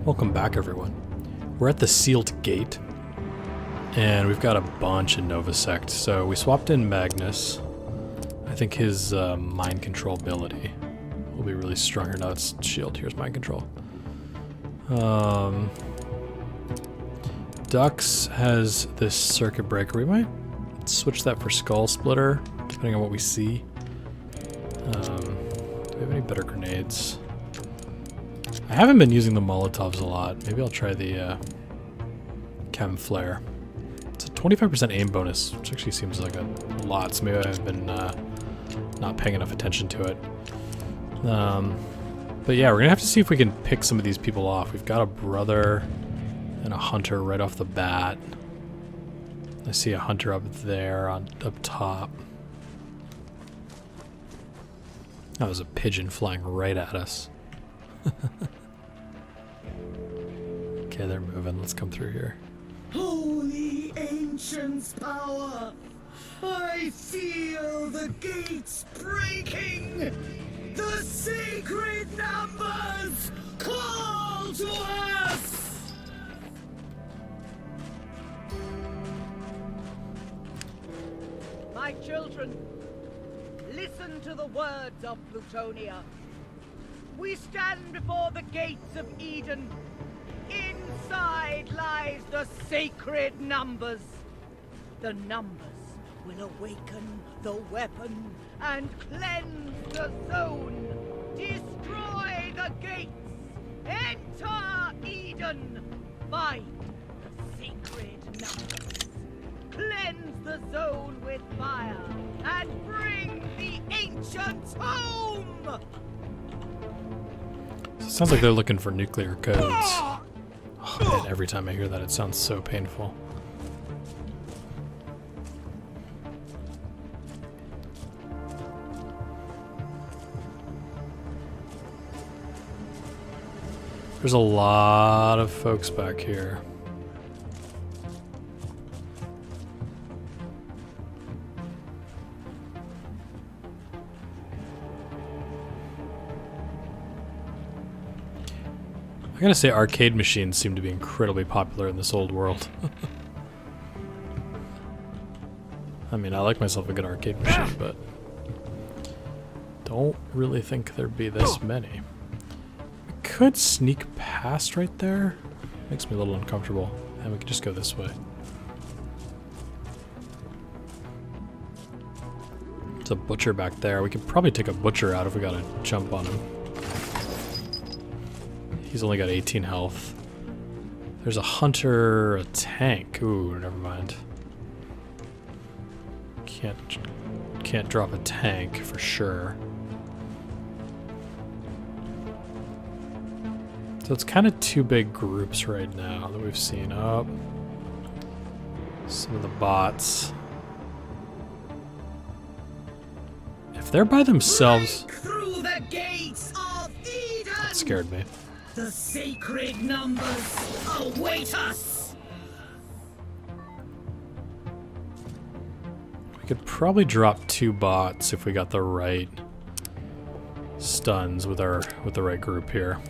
Welcome back, everyone. We're at the sealed gate, and we've got a bunch in Novasect. So we swapped in Magnus. I think his mind control ability will be really strong. Or no, it's shield. Here's mind control. Dux has this circuit breaker. We might switch that for Skull Splitter, depending on what we see. Do we have any better grenades? I haven't been using the Molotovs a lot. Maybe I'll try the Chem Flare. It's a 25% aim bonus, which actually seems like a lot, so maybe I've been not paying enough attention to it. But yeah, we're gonna have to see if we can pick some of these people off. We've got a brother and a hunter right off the bat. I see a hunter up there up top. That was a pigeon flying right at us. Okay, they're moving. Let's come through here. Holy Ancient's power! I feel the gates breaking! The sacred numbers call to us! My children, listen to the words of Plutonia. We stand before the gates of Eden. Inside lies the sacred numbers. The numbers will awaken the weapon and cleanse the zone. Destroy the gates. Enter Eden. Find the sacred numbers. Cleanse the zone with fire and bring the ancients home. So it sounds like they're looking for nuclear codes. Oh, man, every time I hear that, it sounds so painful. There's a lot of folks back here. I gotta say, arcade machines seem to be incredibly popular in this old world. I mean, I like myself a good arcade machine, but don't really think there'd be this many. We could sneak past right there. Makes me a little uncomfortable. And we could just go this way. There's a butcher back there. We could probably take a butcher out if we got a jump on him. He's only got 18 health. There's a hunter, a tank. Ooh, never mind. Can't drop a tank for sure. So it's kind of two big groups right now that we've seen. Oh, some of the bots. If they're by themselves, Break through the gates of Eden! that scared me. The sacred numbers await us! We could probably drop two bots if we got the right stuns with the right group here.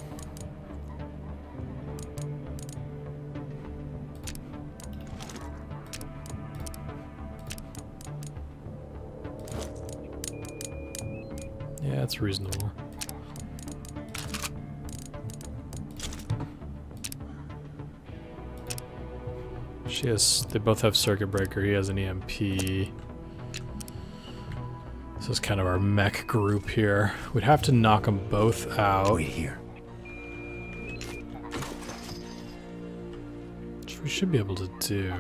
Yeah, it's reasonable. They both have circuit breaker. He has an EMP. This is kind of our mech group here. We'd have to knock them both out. Wait here. Which we should be able to do.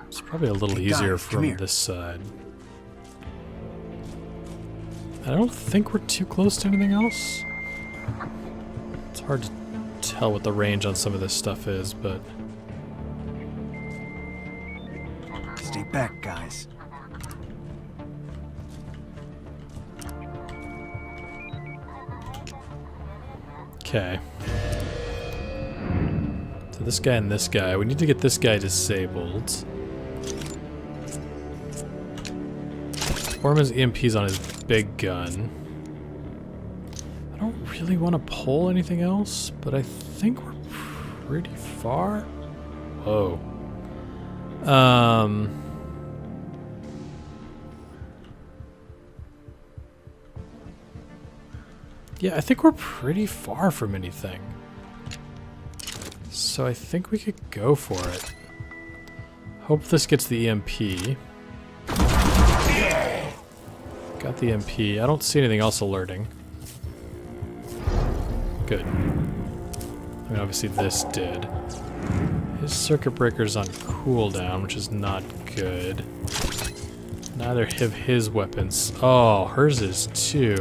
It's probably a little easier from this side. I don't think we're too close to anything else. It's hard to tell what the range on some of this stuff is, but Stay back, guys. okay. So this guy and this guy. We need to get this guy disabled. Form his EMPs on his big gun. I don't really want to pull anything else, but I think we're pretty far. Whoa. Yeah, I think we're pretty far from anything. So I think we could go for it. Hope this gets the EMP. Got the EMP. I don't see anything else alerting. Good. I mean, obviously this did. His circuit breaker's on cooldown, which is not good. Neither have his weapons. Oh, hers is too.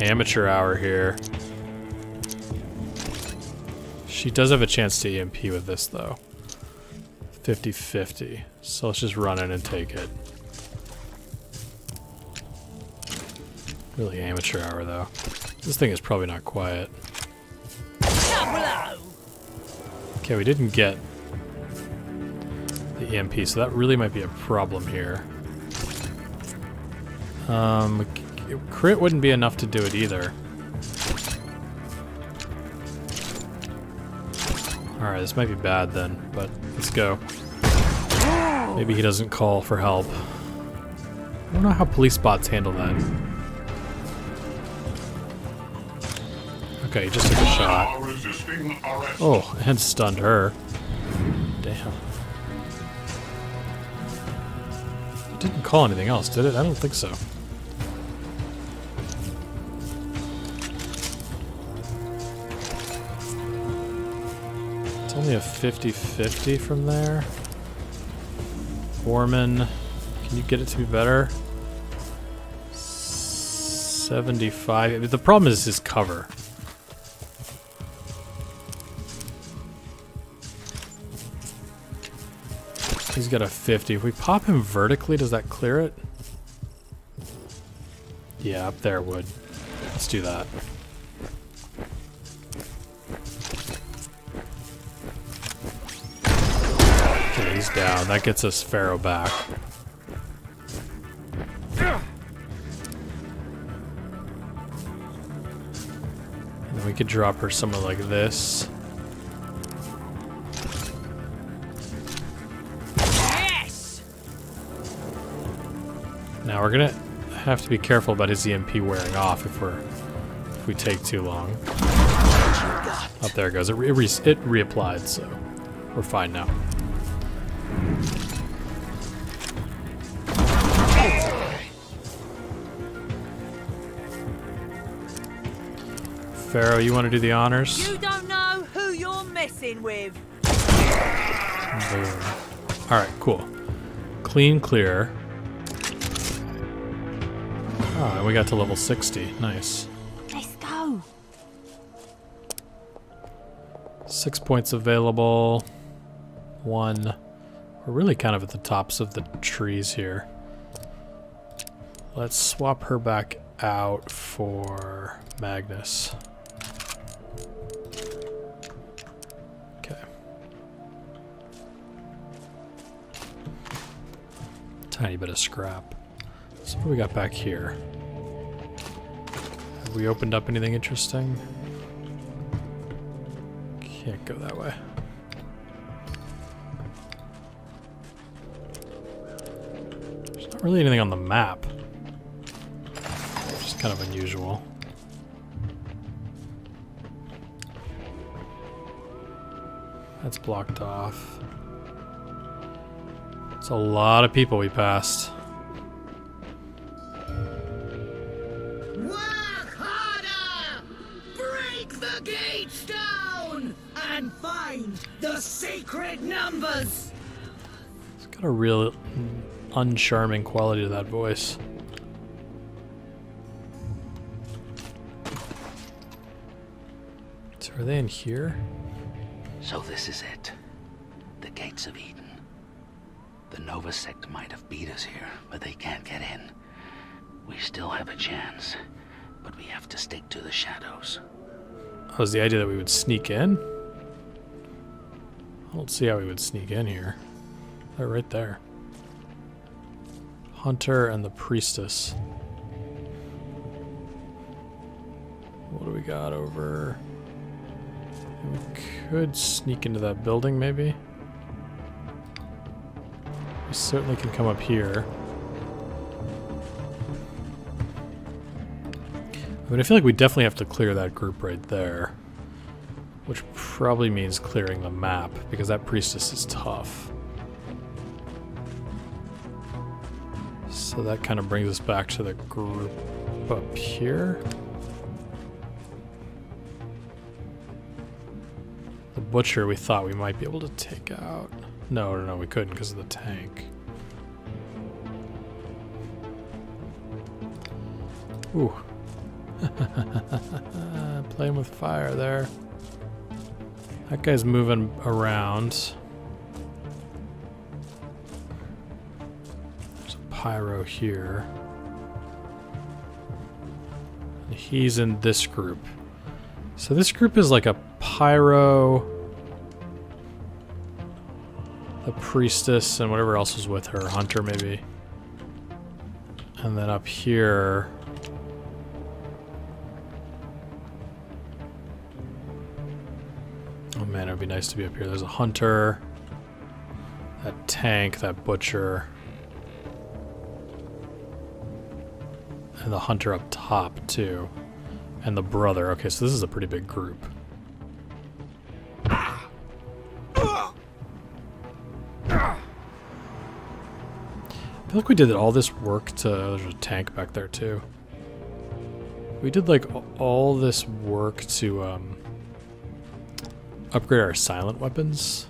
Amateur hour here. She does have a chance to EMP with this, though. 50-50. So let's just run in and take it. Really amateur hour, though. This thing is probably not quiet. Okay, we didn't get the EMP, so that really might be a problem here. Crit wouldn't be enough to do it either. Alright, this might be bad then, but let's go. Maybe he doesn't call for help. I don't know how police bots handle that. Okay, he just took a shot. Oh, and stunned her. Damn. It didn't call anything else, did it? I don't think so. It's only a 50-50 from there. Foreman, can you get it to be better? 75. The problem is his cover. He's got a 50. If we pop him vertically, does that clear it? Yeah, up there would. Let's do that. Okay, he's down. That gets us Pharaoh back. And then we could drop her somewhere like this. Now we're gonna have to be careful about his EMP wearing off if we take too long. Up there it goes. It reapplied, so we're fine now. Pharaoh, you want to do the honors? You don't know who you're messing with. Boom. All right, cool. Clean clear. Oh, and we got to level 60. Nice. Let's go. 6 points available. 1. We're really kind of at the tops of the trees here. Let's swap her back out for Magnus. Okay. Tiny bit of scrap. So what do we got back here? Have we opened up anything interesting? Can't go that way. There's not really anything on the map. Which is kind of unusual. That's blocked off. It's a lot of people we passed. Work harder! Break the gates down! And find the sacred numbers! It's got a real uncharming quality to that voice. So are they in here? So this is it. The gates of Eden. The Nova sect might have beat us here, but they can't get in. We still have a chance, but we have to stick to the shadows. Oh, is the idea that we would sneak in? I don't see how we would sneak in here. They're right there. Hunter and the Priestess. What do we got over? We could sneak into that building, maybe. We certainly can come up here. I mean, I feel like we definitely have to clear that group right there. Which probably means clearing the map, because that Priestess is tough. So that kind of brings us back to the group up here. The Butcher we thought we might be able to take out. No, we couldn't because of the tank. Ooh. Playing with fire there. That guy's moving around. There's a pyro here. And he's in this group. So this group is like a pyro, the Priestess, and whatever else is with her. Hunter, maybe. And then up here... Oh man, it would be nice to be up here. There's a Hunter, that tank, that Butcher, and the Hunter up top too, and the brother. Okay, so this is a pretty big group. I feel like we did all this work to... There's a tank back there too. We did like all this work to upgrade our silent weapons,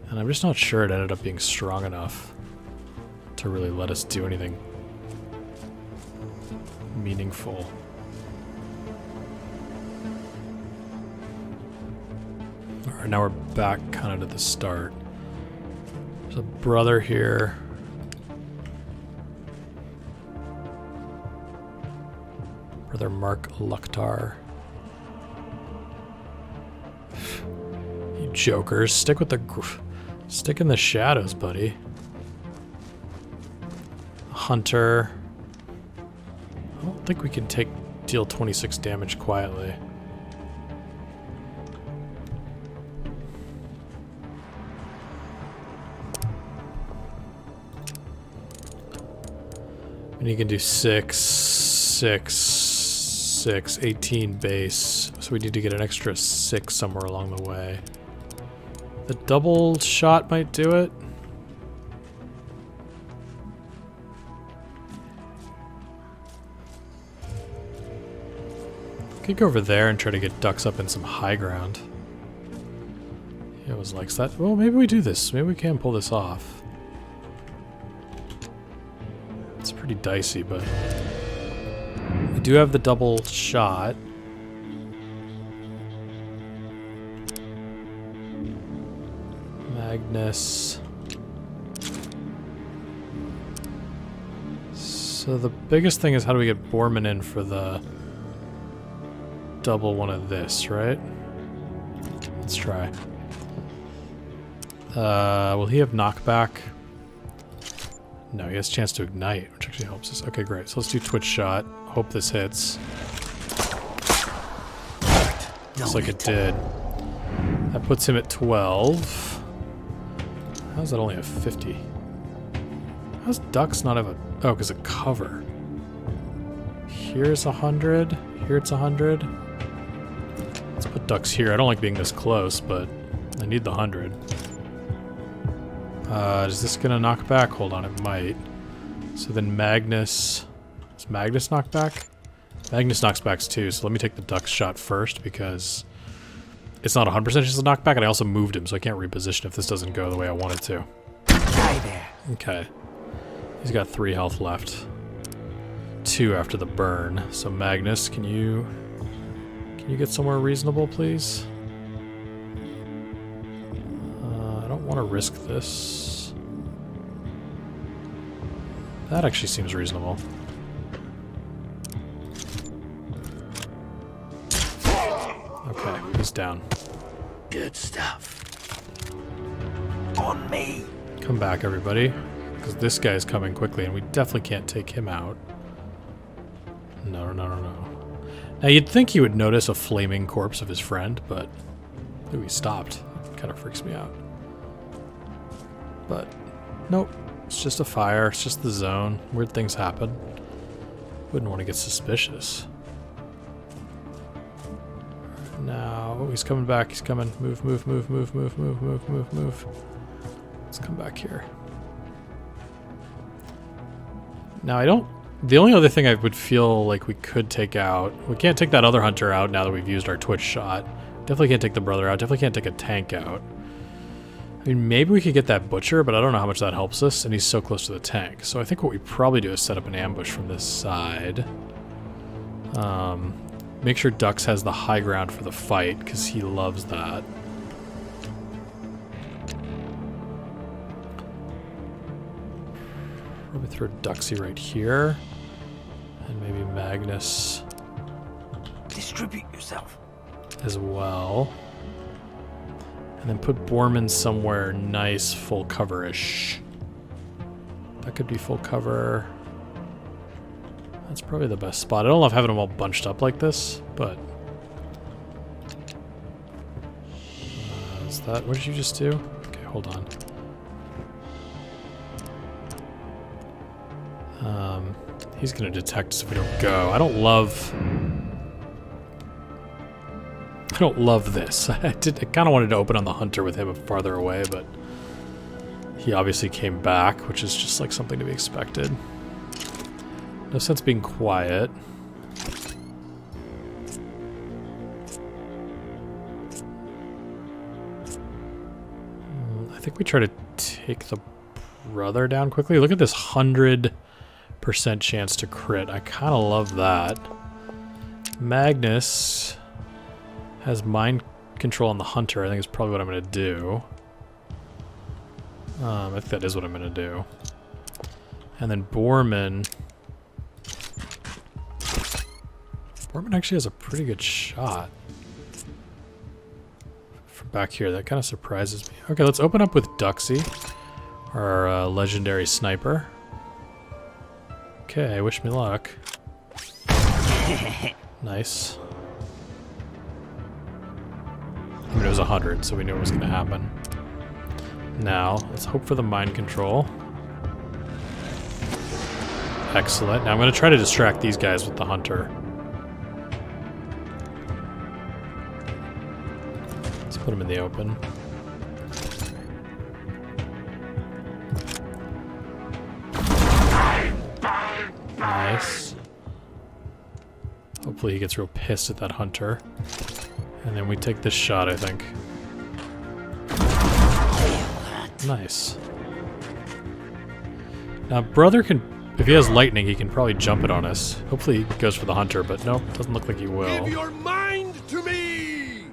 and I'm just not sure it ended up being strong enough to really let us do anything meaningful. Alright, now we're back kind of to the start. There's a brother here. Brother Mark Lukhtar. You jokers, stick with the stick in the shadows, buddy. Hunter. I don't think we can deal 26 damage quietly. And you can do 6, 6, 6, 18 base. So we need to get an extra 6 somewhere along the way. The double shot might do it. Could go over there and try to get ducks up in some high ground. He always likes that. Well, maybe we do this. Maybe we can pull this off. It's pretty dicey, but we do have the double shot. Magnus. So the biggest thing is how do we get Borman in for the double one of this, right? Let's try. Will he have knockback? No, he has a chance to ignite, which actually helps us. Okay, great. So let's do Twitch shot. Hope this hits. Looks like it did. That puts him at 12. How's that only a 50? How's Ducks not have a... Oh, because of cover. Here's 100. Here it's 100. Let's put Ducks here. I don't like being this close, but I need the 100. Is this gonna knock back? Hold on, it might. So then Magnus... Does Magnus knock back? Magnus knocks back too, so let me take the Ducks shot first because it's not 100% chance to knock back, and I also moved him, so I can't reposition if this doesn't go the way I want it to. Hi there. Okay. He's got 3 health left. 2 after the burn. So Magnus, can you get somewhere reasonable, please? I don't want to risk this. That actually seems reasonable. Okay, he's down. Good stuff. On me. Come back, everybody. because this guy is coming quickly, and we definitely can't take him out. No. Now, you'd think he would notice a flaming corpse of his friend, but ooh, he stopped. Kind of freaks me out. But nope, it's just a fire. It's just the zone. Weird things happen. Wouldn't want to get suspicious. Now, oh, he's coming back. He's coming. Move. Let's come back here. Now, the only other thing I would feel like we could take out, we can't take that other hunter out now that we've used our Twitch shot. Definitely can't take the brother out. Definitely can't take a tank out. I mean, maybe we could get that butcher, but I don't know how much that helps us, and he's so close to the tank. So I think what we probably do is set up an ambush from this side. Make sure Dux has the high ground for the fight, because he loves that. Probably throw Duxie right here. And maybe Magnus Distribute yourself. as well. And then put Borman somewhere nice, full cover-ish. That could be full cover. That's probably the best spot. I don't love having them all bunched up like this, but... is that... what did you just do? Okay, hold on. He's gonna detect us if we don't go. I don't love this. I kind of wanted to open on the hunter with him farther away, but he obviously came back, which is just like something to be expected. No sense being quiet. I think we try to take the brother down quickly. Look at this 100% chance to crit. I kind of love that. Magnus has mind control on the hunter. I think is probably what I'm going to do. I think that is what I'm going to do. And then Borman actually has a pretty good shot from back here. That kind of surprises me. Okay, let's open up with Duxie, our legendary sniper. Okay, wish me luck. Nice. I mean, it was 100, so we knew it was going to happen. Now, let's hope for the mind control. Excellent. Now I'm going to try to distract these guys with the hunter. Let's put them in the open. Nice. Hopefully he gets real pissed at that hunter. And then we take this shot, I think. Nice. Now, brother can... if he has lightning, he can probably jump it on us. Hopefully he goes for the hunter, but nope, doesn't look like he will. Give your mind to me!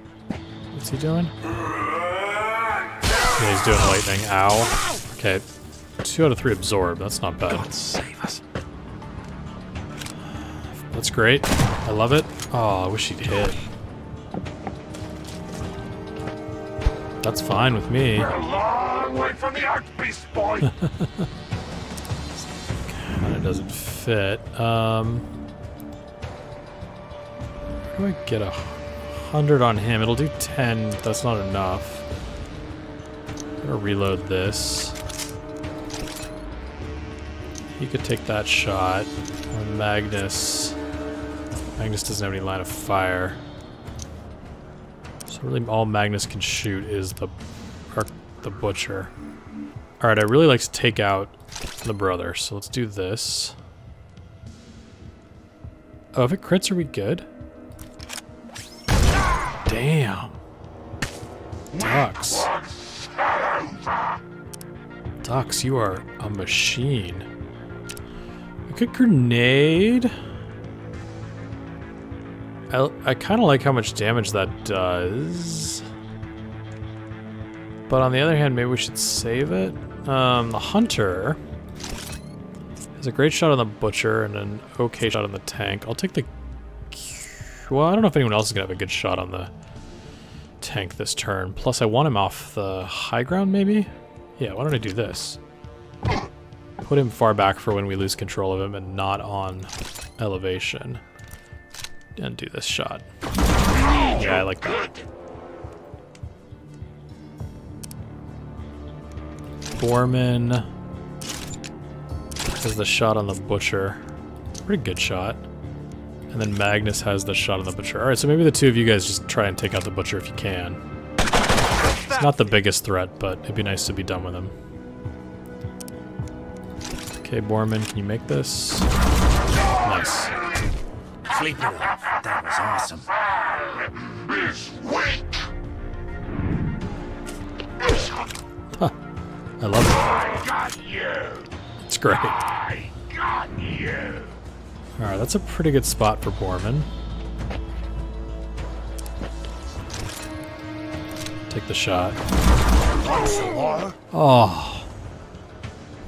What's he doing? Yeah, he's doing lightning. Ow. Okay. 2 out of 3 absorb. That's not bad. God save us. That's great. I love it. Oh, I wish he'd hit. That's fine with me. We're a long way from the Archbeast, boy! Kinda doesn't fit. How do I get 100 on him? It'll do 10. That's not enough. I'm gonna reload this. He could take that shot. Or Magnus. Magnus doesn't have any line of fire. So really all Magnus can shoot is the butcher. Alright, I really like to take out the brother, so let's do this. Oh, if it crits, are we good? Damn. Dux. Dux, you are a machine. A good grenade. I kind of like how much damage that does. But on the other hand, maybe we should save it. The hunter has a great shot on the butcher and an okay shot on the tank. I'll take the... well, I don't know if anyone else is going to have a good shot on the tank this turn. Plus, I want him off the high ground, maybe? Yeah, why don't I do this? put him far back for when we lose control of him and not on elevation. And do this shot. Yeah, I like that. Borman has the shot on the Butcher. Pretty good shot. And then Magnus has the shot on the Butcher. Alright, so maybe the two of you guys just try and take out the Butcher if you can. It's not the biggest threat, but it'd be nice to be done with him. Okay, Borman, can you make this? Nice. Sleep it off. That was awesome. Huh. I love it. I got you. It's great. I got you. Alright, that's a pretty good spot for Borman. Take the shot. Oh.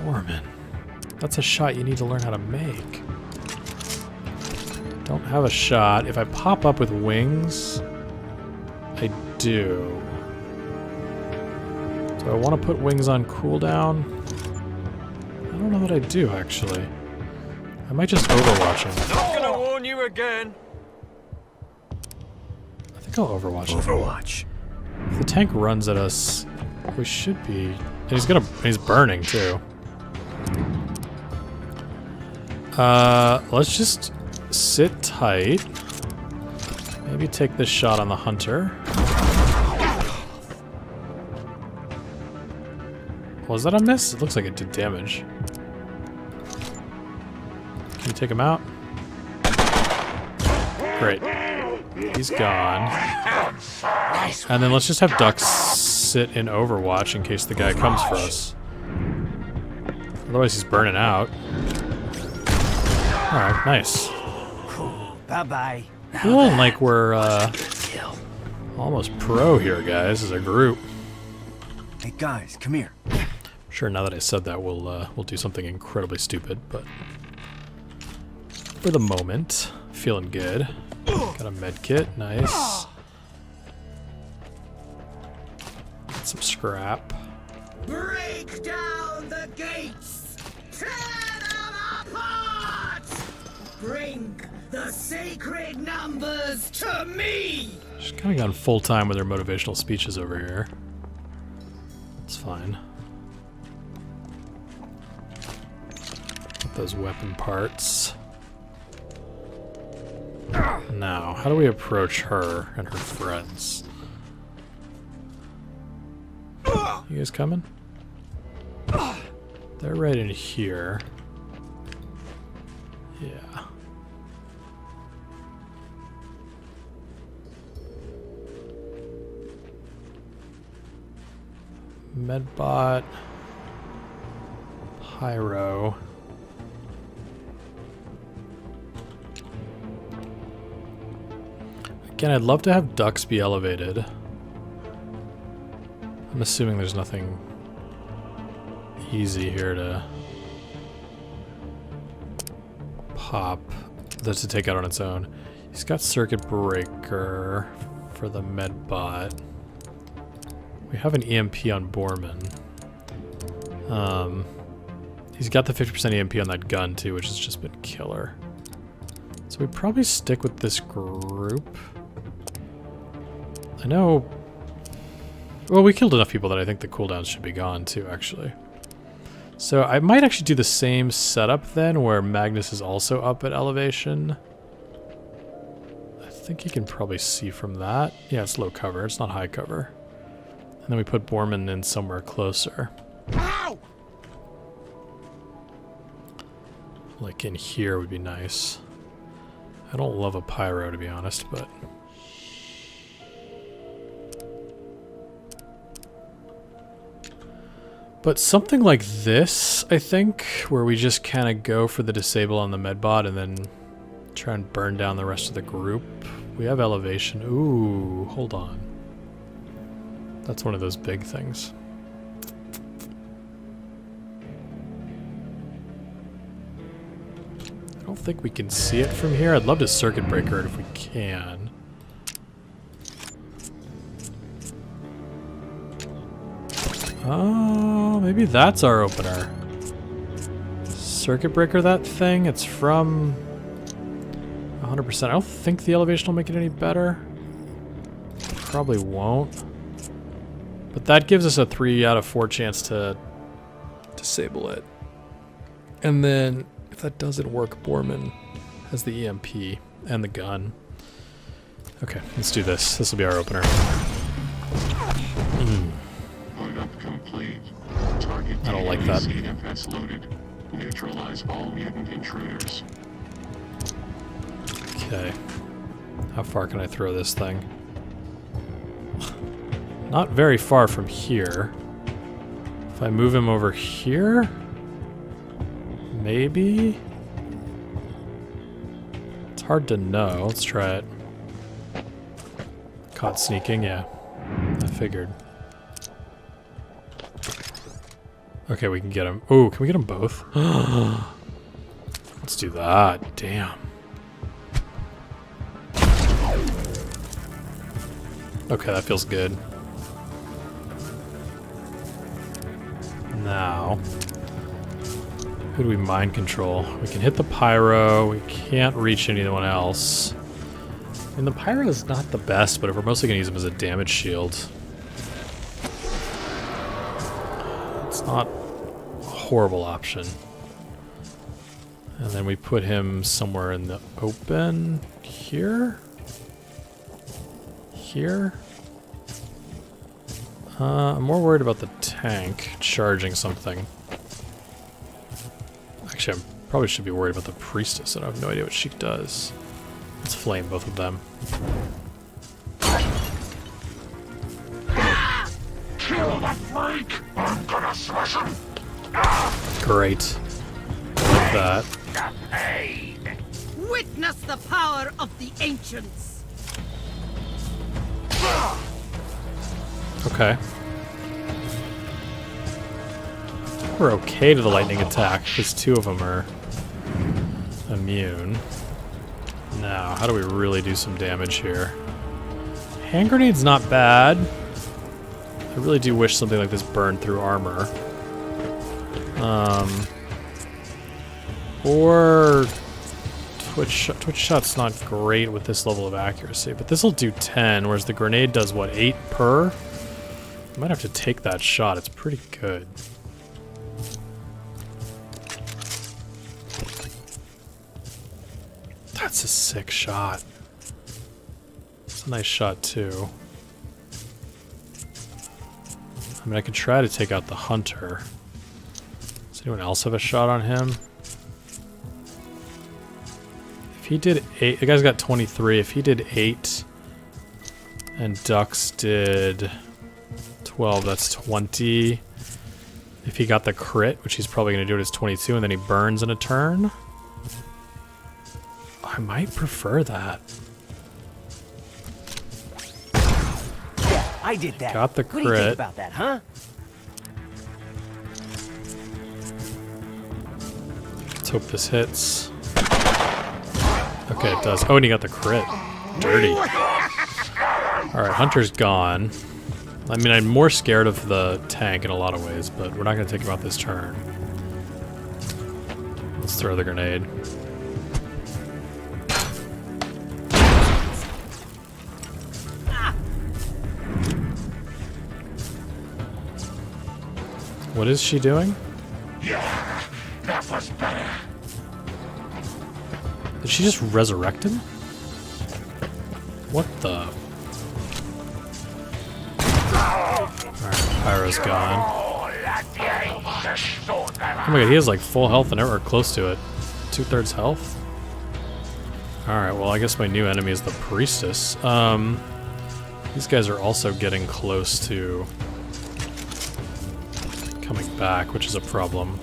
Borman. That's a shot you need to learn how to make. Don't have a shot. If I pop up with wings, I do. Do I want to put wings on cooldown? I don't know that I do, actually. I might just Overwatch him. Not gonna warn you again. I think I'll Overwatch him. Overwatch. If the tank runs at us, we should be... And he's burning, too. Let's just sit tight. Maybe take this shot on the hunter. Was that a miss? It looks like it did damage. Can you take him out? Great. He's gone. And then let's just have Ducks sit in Overwatch in case the guy comes for us. Otherwise he's burning out. Alright, nice. Bye-bye. Feeling like we're almost pro here, guys, as a group. Hey guys, come here. Sure, now that I said that, we'll do something incredibly stupid, but for the moment, feeling good. Got a med kit, nice. Got some scrap. Break down the gates! Tear them apart! Bring the sacred numbers to me! She's kind of gone full time with her motivational speeches over here. It's fine. Get those weapon parts. Now, how do we approach her and her friends? You guys coming? They're right in here. Yeah. Medbot. Pyro. Again, I'd love to have ducks be elevated. I'm assuming there's nothing easy here to pop, that's to take out on its own. He's got circuit breaker for the medbot. We have an EMP on Borman. He's got the 50% EMP on that gun too, which has just been killer. So we probably stick with this group. I know... Well, we killed enough people that I think the cooldowns should be gone too, actually. So I might actually do the same setup then, where Magnus is also up at elevation. I think you can probably see from that. Yeah, it's low cover, it's not high cover. And then we put Borman in somewhere closer. Ow! Like in here would be nice. I don't love a pyro, to be honest, but... But something like this, I think, where we just kind of go for the disable on the medbot and then try and burn down the rest of the group. We have elevation. Ooh, hold on. That's one of those big things. I don't think we can see it from here. I'd love to circuit breaker it if we can. Oh, maybe that's our opener. circuit breaker that thing? It's from 100%. I don't think the elevation will make it any better. Probably won't. But that gives us a 3 out of 4 chance to disable it. And then, if that doesn't work, Borman has the EMP and the gun. Okay, let's do this. This will be our opener. Lineup complete. Target I don't like that. EMS loaded. Neutralize all mutant intruders. Okay. How far can I throw this thing? Not very far from here. If I move him over here? Maybe? It's hard to know. Let's try it. Caught sneaking, yeah. I figured. Okay, we can get him. Ooh, can we get them both? Let's do that. Damn. Okay, that feels good. Now, who do we mind control? We can hit the pyro. We can't reach anyone else. And the pyro is not the best, but if we're mostly going to use him as a damage shield, it's not a horrible option. And then we put him somewhere in the open here. Here. I'm more worried about the tank charging something. Actually, I probably should be worried about the priestess. I have no idea what she does. Let's flame both of them. Kill the freak! I'm gonna smash him! Great. Like that. The pain! Witness the power of the ancients. Okay. We're okay to the lightning attack, because 2 of them are immune. Now, how do we really do some damage here? Hand grenade's not bad. I really do wish something like this burned through armor. Or Twitch shot's not great with this level of accuracy, but this will do 10, whereas the grenade does what, 8 per? I might have to take that shot. It's pretty good. That's a sick shot. It's a nice shot too. I mean, I could try to take out the hunter. Does anyone else have a shot on him? If he did 8, the guy's got 23. If he did 8 and Dux did 12, that's 20. If he got the crit, which he's probably going to do it as 22, and then he burns in a turn. I might prefer that. Yeah, I did that. Got the What do you crit. think about that, huh? Let's hope this hits. Okay, it does. Oh, and he got the crit. Dirty. Alright, Hunter's gone. I mean, I'm more scared of the tank in a lot of ways, but we're not going to take him out this turn. Let's throw the grenade. What is she doing? Yeah, that was better. Did she just resurrect him? What the? Alright, Pyro's gone. Oh, let the ancients sort them Oh my god, he has like full health and or close to it. 2/3 health? Alright, well I guess my new enemy is the priestess. These guys are also getting close to coming back, which is a problem.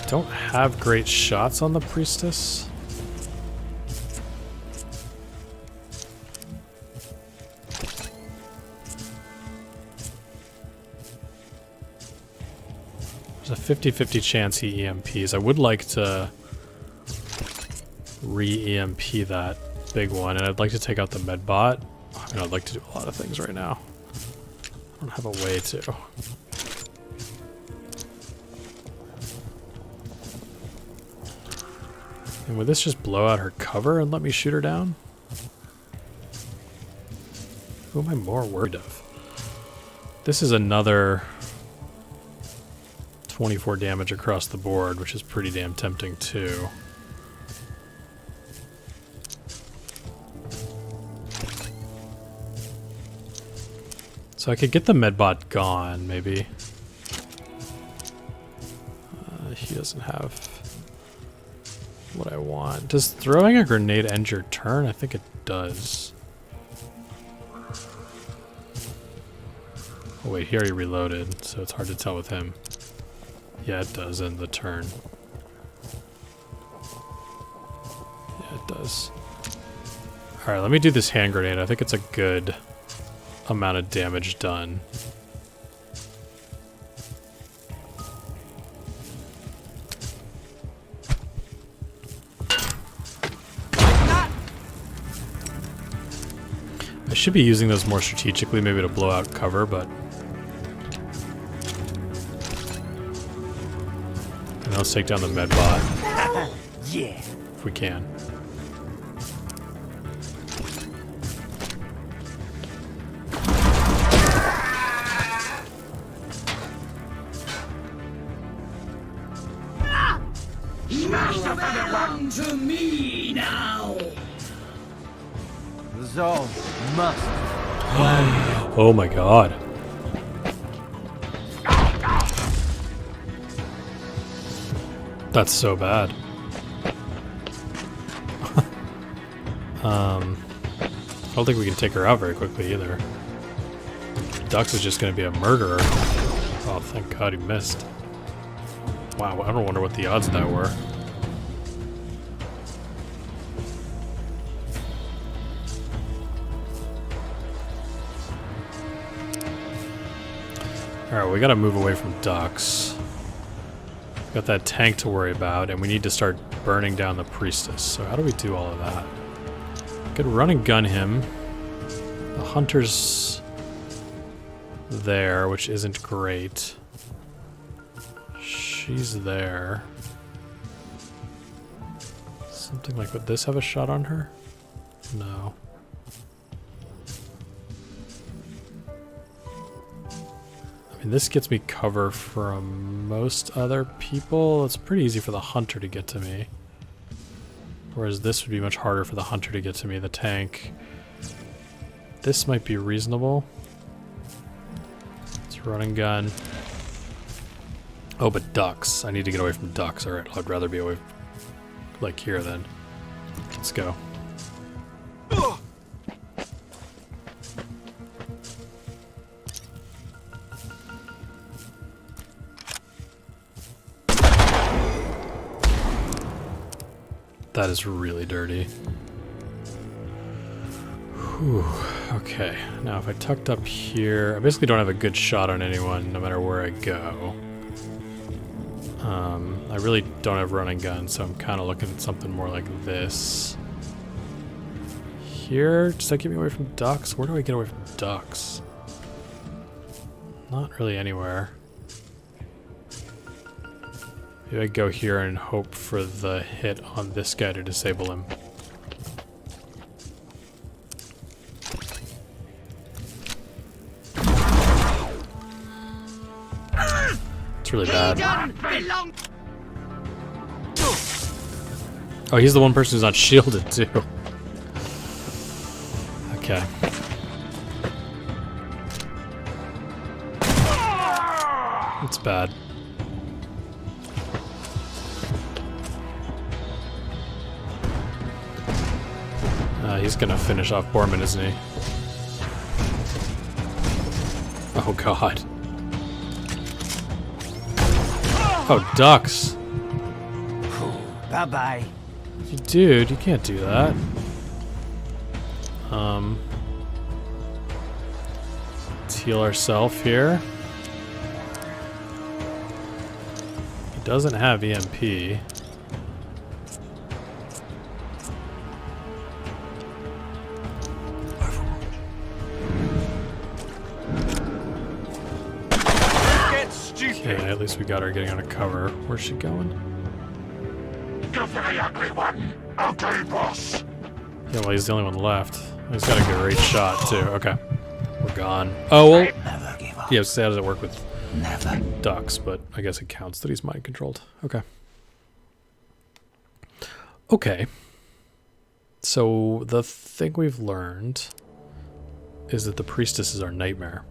Don't have great shots on the priestess. There's a 50-50 chance he EMPs. I would like to re-EMP that big one, and I'd like to take out the medbot. I mean, I'd like to do a lot of things right now. I don't have a way to. And would this just blow out her cover and let me shoot her down? Who am I more worried of? This is another 24 damage across the board, which is pretty damn tempting too. So I could get the medbot gone, maybe. He doesn't have what I want. Does throwing a grenade end your turn? I think it does. Oh wait, he already reloaded, so it's hard to tell with him. Yeah, it does end the turn. Yeah, it does. Alright, let me do this hand grenade. I think it's a good amount of damage done. I should be using those more strategically, maybe to blow out cover, but... And let's take down the medbot. Yeah. If we can. Belong to me now. The zone must. Oh my god. That's so bad. I don't think we can take her out very quickly either. Dux is just going to be a murderer. Oh, thank god he missed. Wow, I don't wonder what the odds of that were. Alright, we gotta move away from Dux. Got that tank to worry about, and we need to start burning down the priestess. So how do we do all of that? Could run and gun him. The hunter's there, which isn't great. She's there. Something like, would this have a shot on her? No. I mean, this gets me cover from most other people. It's pretty easy for the hunter to get to me. Whereas this would be much harder for the hunter to get to me, the tank. This might be reasonable. It's run and gun. Oh, but ducks. I need to get away from ducks. Alright, I'd rather be away like here then. Let's go. That is really dirty. Whew. Okay, now if I tucked up here, I basically don't have a good shot on anyone no matter where I go. I really don't have running guns, so I'm kind of looking at something more like this. Here, does that get me away from ducks? Where do I get away from ducks? Not really anywhere. Maybe I go here and hope for the hit on this guy to disable him. It's really bad. Oh, he's the one person who's not shielded too. Okay. It's bad. He's gonna finish off Borman, isn't he? Oh god. Oh, ducks. Bye-bye. Dude, you can't do that. Let's heal ourselves here. He doesn't have EMP. Okay, at least we got her getting out of cover. Where's she going? Go for the ugly one. Okay, boss. Yeah, well, he's the only one left. He's got a great shot, too. Okay. We're gone. Oh, well. Never give up. Yeah, so how does it work with Never. ducks? But I guess it counts that he's mind controlled. Okay. Okay. So the thing we've learned is that the priestess is our nightmare.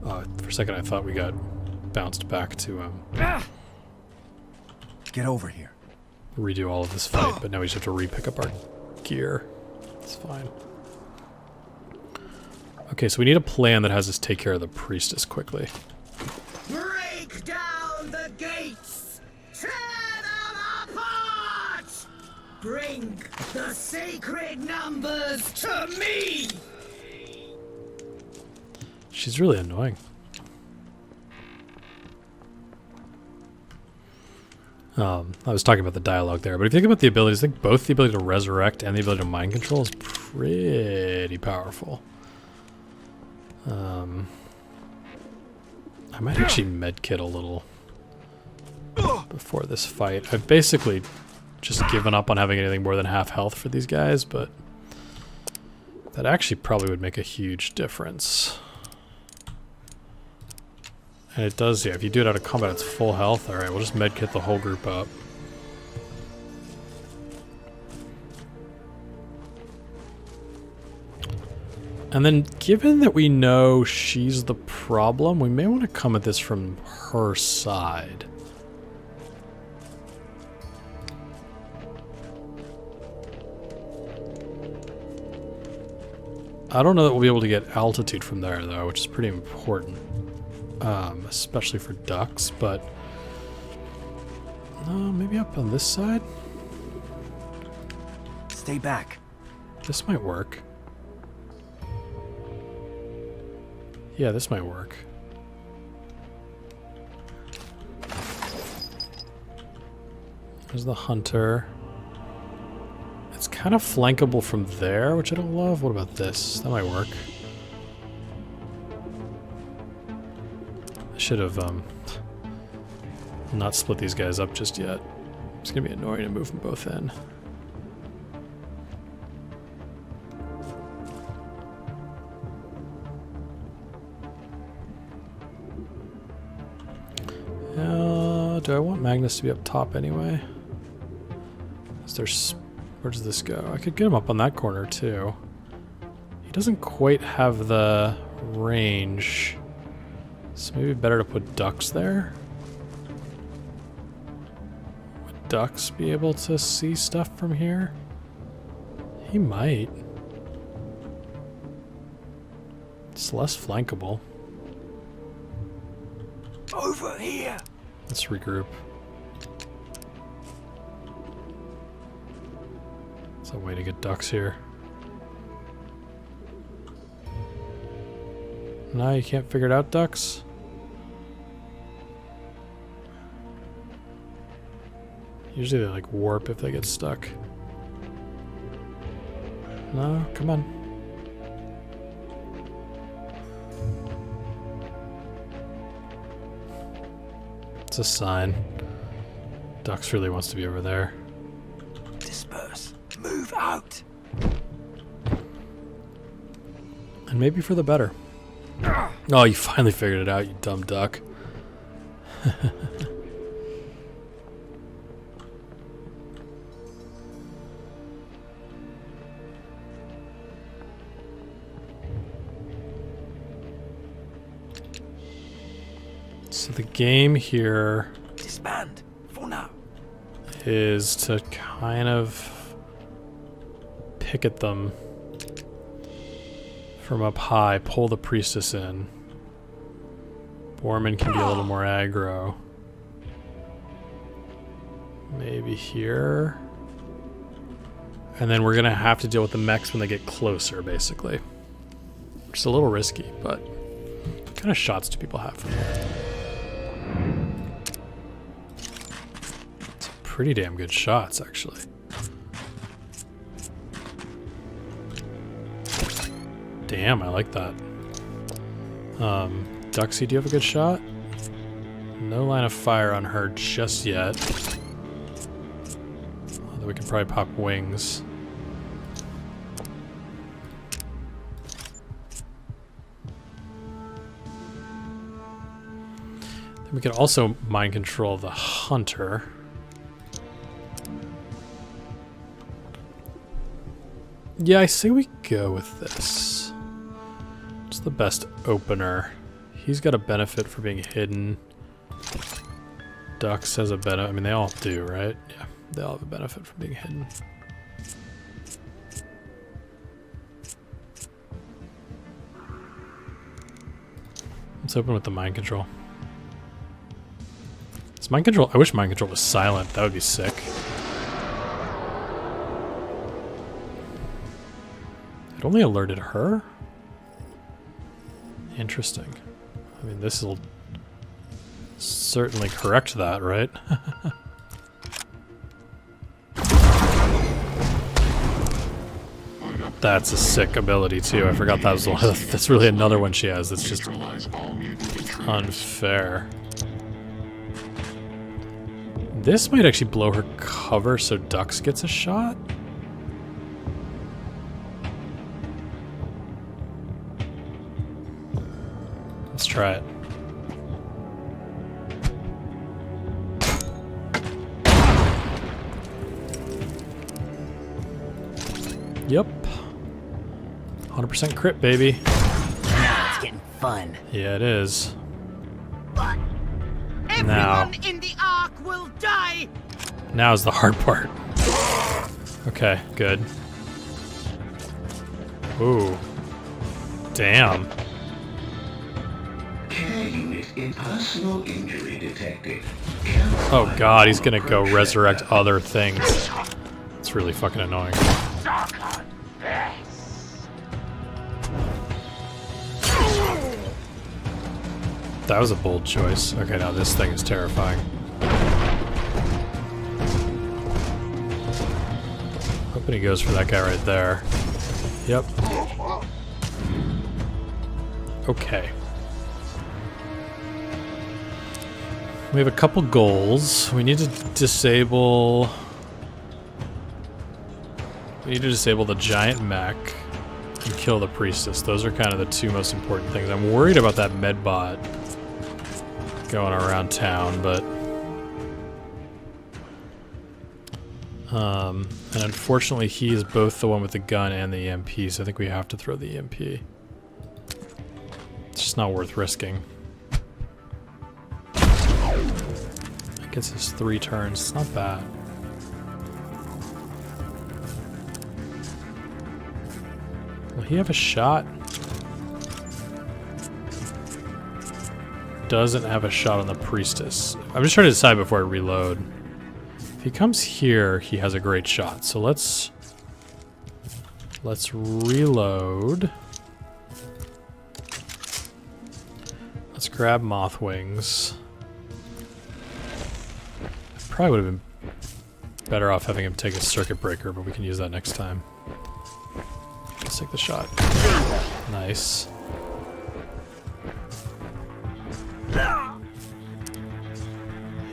For a second I thought we got bounced back to Get over here. redo all of this fight, but now we just have to re-pick up our gear. It's fine. Okay, so we need a plan that has us take care of the priestess quickly. Break down the gates! Tear them apart! Bring the sacred numbers to me! She's really annoying. I was talking about the dialogue there, but if you think about the abilities, I think both the ability to resurrect and the ability to mind control is pretty powerful. I might actually medkit a little before this fight. I've basically just given up on having anything more than half health for these guys, but that actually probably would make a huge difference. And it does, yeah, if you do it out of combat, it's full health. Alright, we'll just medkit the whole group up. And then, given that we know she's the problem, we may want to come at this from her side. I don't know that we'll be able to get altitude from there, though, which is pretty important. Especially for ducks, but... maybe up on this side? Stay back. This might work. Yeah, this might work. There's the hunter. It's kind of flankable from there, which I don't love. What about this? That might work. I should have not split these guys up just yet. It's gonna be annoying to move them both in. Do I want Magnus to be up top anyway? Where does this go? I could get him up on that corner too. He doesn't quite have the range. So maybe better to put ducks there? Would ducks be able to see stuff from here? He might. It's less flankable. Over here. Let's regroup. It's a way to get ducks here. No, you can't figure it out, ducks? Usually they like warp if they get stuck. No, come on. It's a sign. Ducks really wants to be over there. Disperse. Move out. And maybe for the better. Oh, you finally figured it out, you dumb duck. So the game here Disband. For now. is to kind of pick at them from up high, pull the priestess in. Borman can be a little more aggro. Maybe here. And then we're gonna have to deal with the mechs when they get closer, basically. Which is a little risky, but what kind of shots do people have from here? It's pretty damn good shots, actually. Damn, I like that. Duxie, do you have a good shot? No line of fire on her just yet. then we can probably pop wings. Then we can also mind control the hunter. Yeah, I say we go with this. It's the best opener. He's got a benefit for being hidden. Dux has a benefit. I mean, they all do, right? Yeah, they all have a benefit from being hidden. Let's open with the mind control. It's mind control. I wish mind control was silent. That would be sick. It only alerted her? Interesting. I mean, this will certainly correct that, right? That's a sick ability too. I forgot that was one. That's really another one she has. That's just unfair. This might actually blow her cover so Dux gets a shot. Let's try it. Yep. 100% crit, baby. Now it's getting fun. Yeah, it is. But everyone in the Ark will die. Now's the hard part. Okay, good. Ooh. Damn. Care unit in personal injury detected. Oh god, he's gonna go resurrect other things. It's really fucking annoying. That was a bold choice. Okay, now this thing is terrifying. Hoping he goes for that guy right there. Yep. Okay. We have a couple goals. We need to disable... We need to disable the giant mech and kill the priestess. Those are kind of the two most important things. I'm worried about that medbot going around town, but... and unfortunately he is both the one with the gun and the EMP, so I think we have to throw the EMP. It's just not worth risking. It gets us 3 turns. It's not bad. Will he have a shot? Doesn't have a shot on the priestess. I'm just trying to decide before I reload. If he comes here, he has a great shot. So let's reload. Let's grab moth wings. Probably would have been better off having him take a circuit breaker, but we can use that next time. Let's take the shot. Nice.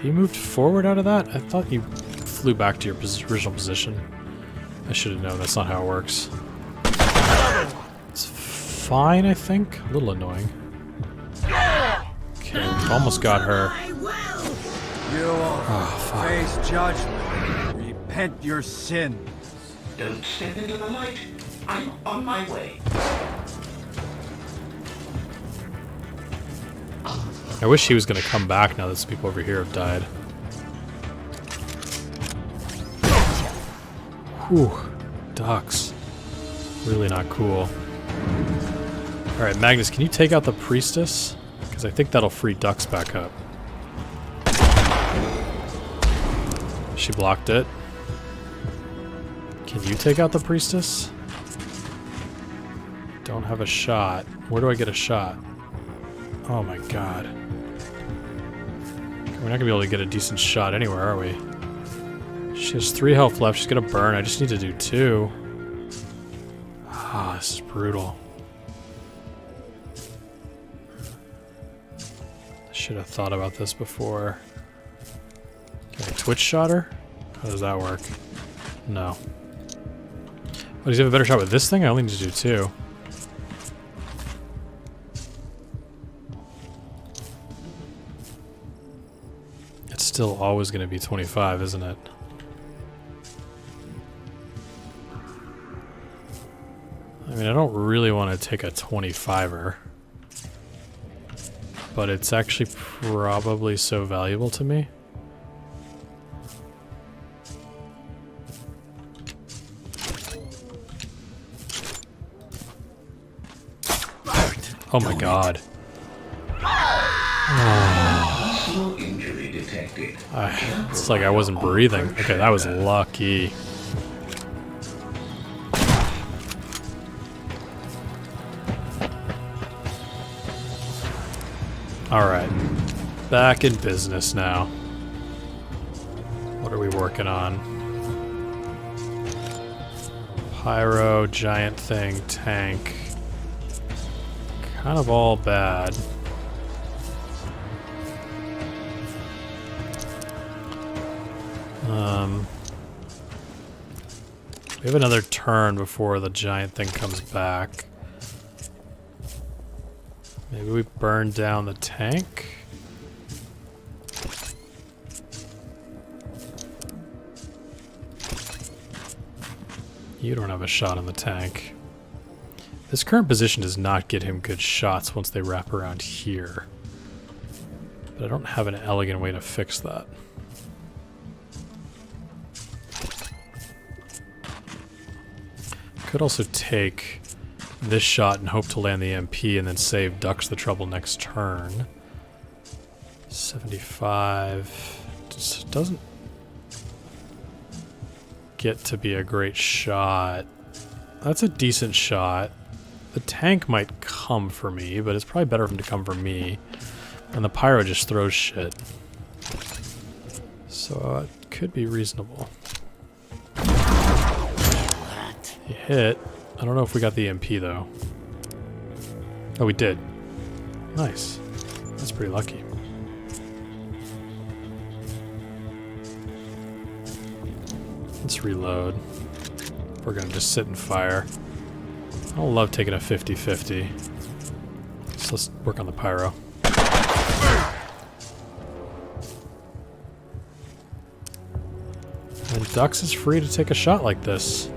He moved forward out of that? I thought you flew back to your original position. I should have known that's not how it works. It's fine, I think. A little annoying. Okay, we've almost got her. You will face judgment. Repent your sins. Don't step into the light. I'm on my way. I wish he was going to come back now that some people over here have died. Whew. Ducks. Really not cool. Alright, Magnus, can you take out the priestess? Because I think that'll free Dux back up. She blocked it. Can you take out the priestess? Don't have a shot. Where do I get a shot? Oh my god. We're not gonna be able to get a decent shot anywhere, are we? She has 3 health left. She's gonna burn. I just need to do 2. Ah, this is brutal. I should have thought about this before. Can I twitch shot her? How does that work? No. Oh, does he have a better shot with this thing? I only need to do 2. It's still always going to be 25, isn't it? I mean, I don't really want to take a 25er. But it's actually probably so valuable to me. Oh my god. Slow injury detected. It's like I wasn't breathing. Okay, that was lucky. Alright. Back in business now. What are we working on? Pyro, giant thing, tank. Kind of all bad. We have another turn before the giant thing comes back. Maybe we burn down the tank? You don't have a shot on the tank. This current position does not get him good shots once they wrap around here. But I don't have an elegant way to fix that. Could also take this shot and hope to land the MP and then save Ducks the trouble next turn. 75. Just doesn't get to be a great shot. That's a decent shot. The tank might come for me, but it's probably better for him to come for me. And the pyro just throws shit. So it could be reasonable. You hit. I don't know if we got the MP though. Oh, we did. Nice. That's pretty lucky. Let's reload. We're gonna just sit and fire. I don't love taking a 50-50. So let's work on the pyro. And Dux is free to take a shot like this.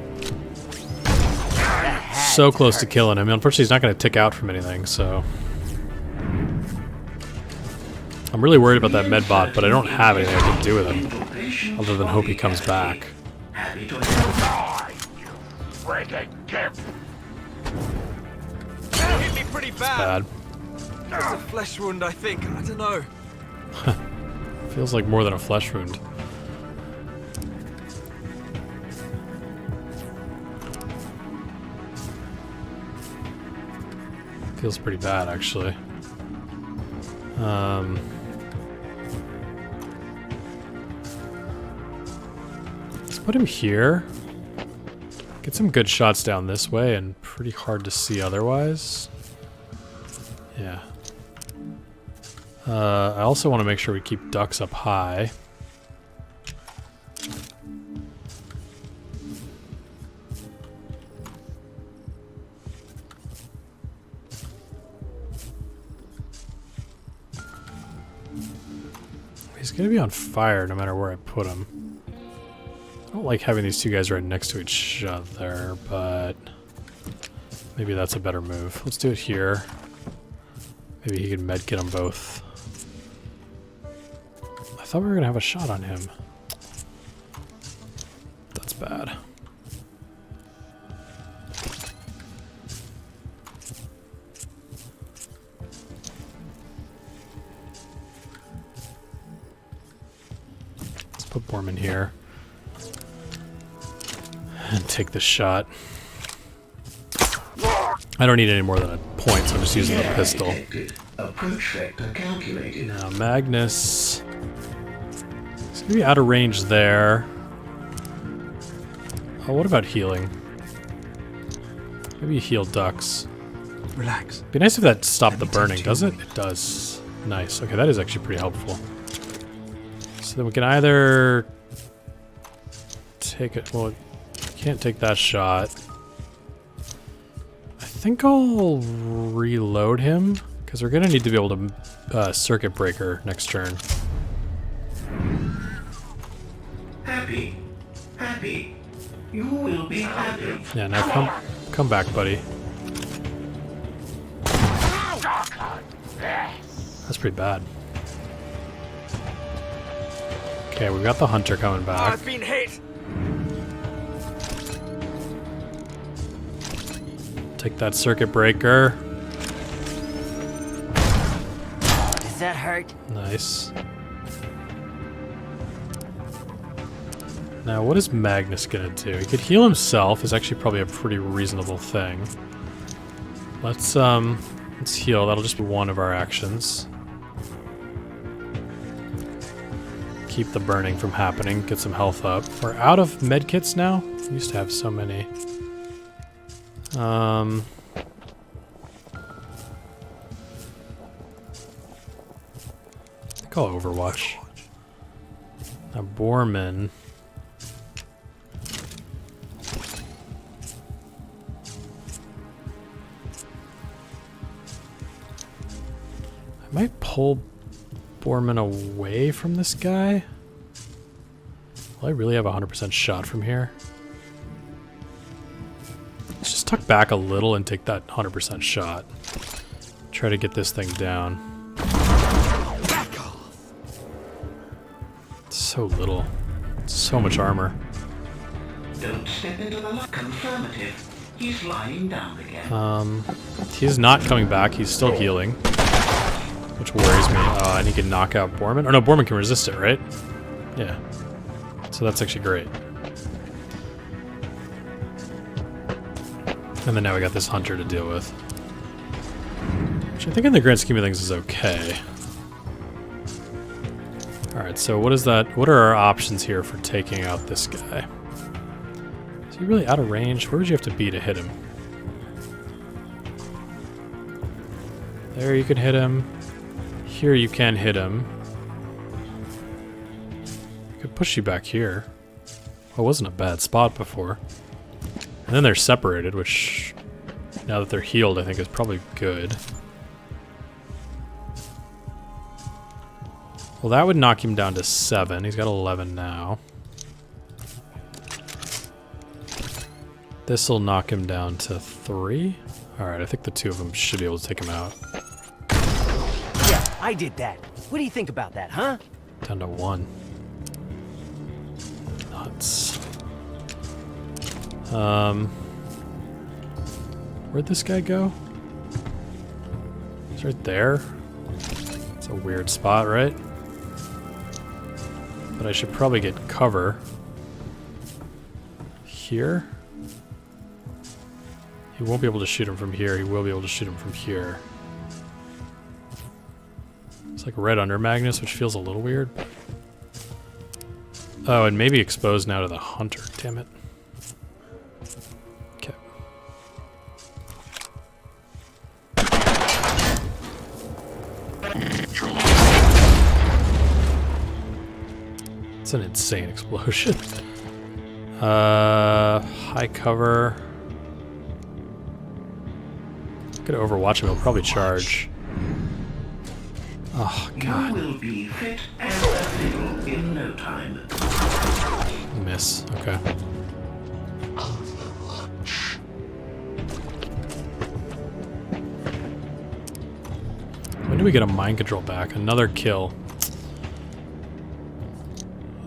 So close to killing him. Unfortunately, he's not going to tick out from anything, so... I'm really worried about that medbot, but I don't have anything I can do with him. Other than hope he comes back. Happy to die, you friggin' gimp. That hit me pretty bad. Bad. It's a flesh wound, I think. I don't know. Feels like more than a flesh wound. Feels pretty bad, actually. Let's put him here. Get some good shots down this way and pretty hard to see otherwise. Yeah. I also want to make sure we keep Ducks up high. He's gonna be on fire no matter where I put him. I don't like having these two guys right next to each other, but maybe that's a better move. Let's do it here. Maybe he can medkit them both. I thought we were gonna have a shot on him. That's bad. Put Borman here. And take this shot. I don't need any more than a point, so I'm just using the pistol. Approach vector calculated. Now Magnus. He's gonna be out of range there. Oh, what about healing? Maybe heal Ducks. Relax. Be nice if that stopped the burning, does it? It does. Nice. Okay, that is actually pretty helpful. So then we can either take it. Well, can't take that shot. I think I'll reload him because we're gonna need to be able to circuit breaker next turn. Happy. Happy. You will be happy. Yeah, now come back, buddy. That's pretty bad. Okay, we've got the hunter coming Oh, back. I've been hit. Take that circuit breaker. Does that hurt? Nice. Now, what is Magnus gonna do? He could heal himself. Is actually probably a pretty reasonable thing. Let's heal. That'll just be one of our actions. Keep the burning from happening. Get some health up. We're out of medkits now. We used to have so many. I think I'll Overwatch. Now Borman. I might pull Borman away from this guy. Will I really have a 100% shot from here? Let's just tuck back a little and take that 100% shot. Try to get this thing down. It's so little. It's so much armor. Don't step into the lock. Confirmative. He's lying down again. He's not coming back. He's still healing, which worries me. I need to knock out Borman. Or no, Borman can resist it, right? Yeah. So that's actually great. And then now we got this hunter to deal with, which I think in the grand scheme of things is okay. Alright, so what is that? What are our options here for taking out this guy? Is he really out of range? Where would you have to be to hit him? There you can hit him. Here you can hit him. I could push you back here. Well, it wasn't a bad spot before. And then they're separated, which, now that they're healed, I think is probably good. Well, that would knock him down to 7. He's got 11 now. This'll knock him down to 3. Alright, I think the two of them should be able to take him out. Yeah, I did that. What do you think about that, huh? Down to 1. Nuts. Where'd this guy go? He's right there. It's a weird spot, right? But I should probably get cover. Here? He won't be able to shoot him from here. He will be able to shoot him from here. It's like right under Magnus, which feels a little weird. Oh, and maybe exposed now to the hunter. Damn it. Okay. It's an insane explosion. High cover. Could Overwatch him, he'll probably charge. Oh, God. You will be fit and fiddle in no time. Miss. Okay. When do we get a mind control back? Another kill.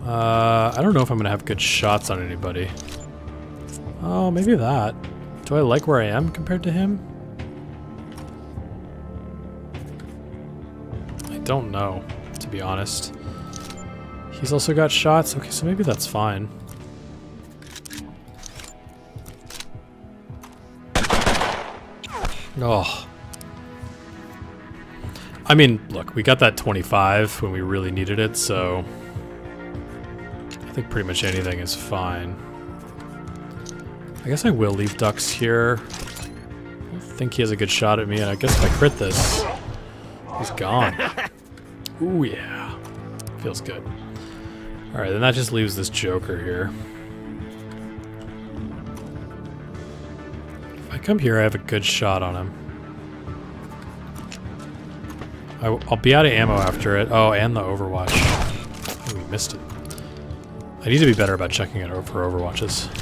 I don't know if I'm gonna have good shots on anybody. Oh, maybe that. Do I like where I am compared to him? I don't know, to be honest. He's also got shots. Okay, so maybe that's fine. Oh. I mean, look, we got that 25 when we really needed it, so I think pretty much anything is fine. I guess I will leave ducks here. I don't think he has a good shot at me, and I guess if I crit this, he's gone. Ooh, yeah. Feels good. Alright, then that just leaves this Joker here. come here, I have a good shot on him. I'll be out of ammo after it. Oh, and the Overwatch. Oh, we missed it. I need to be better about checking it for Overwatches.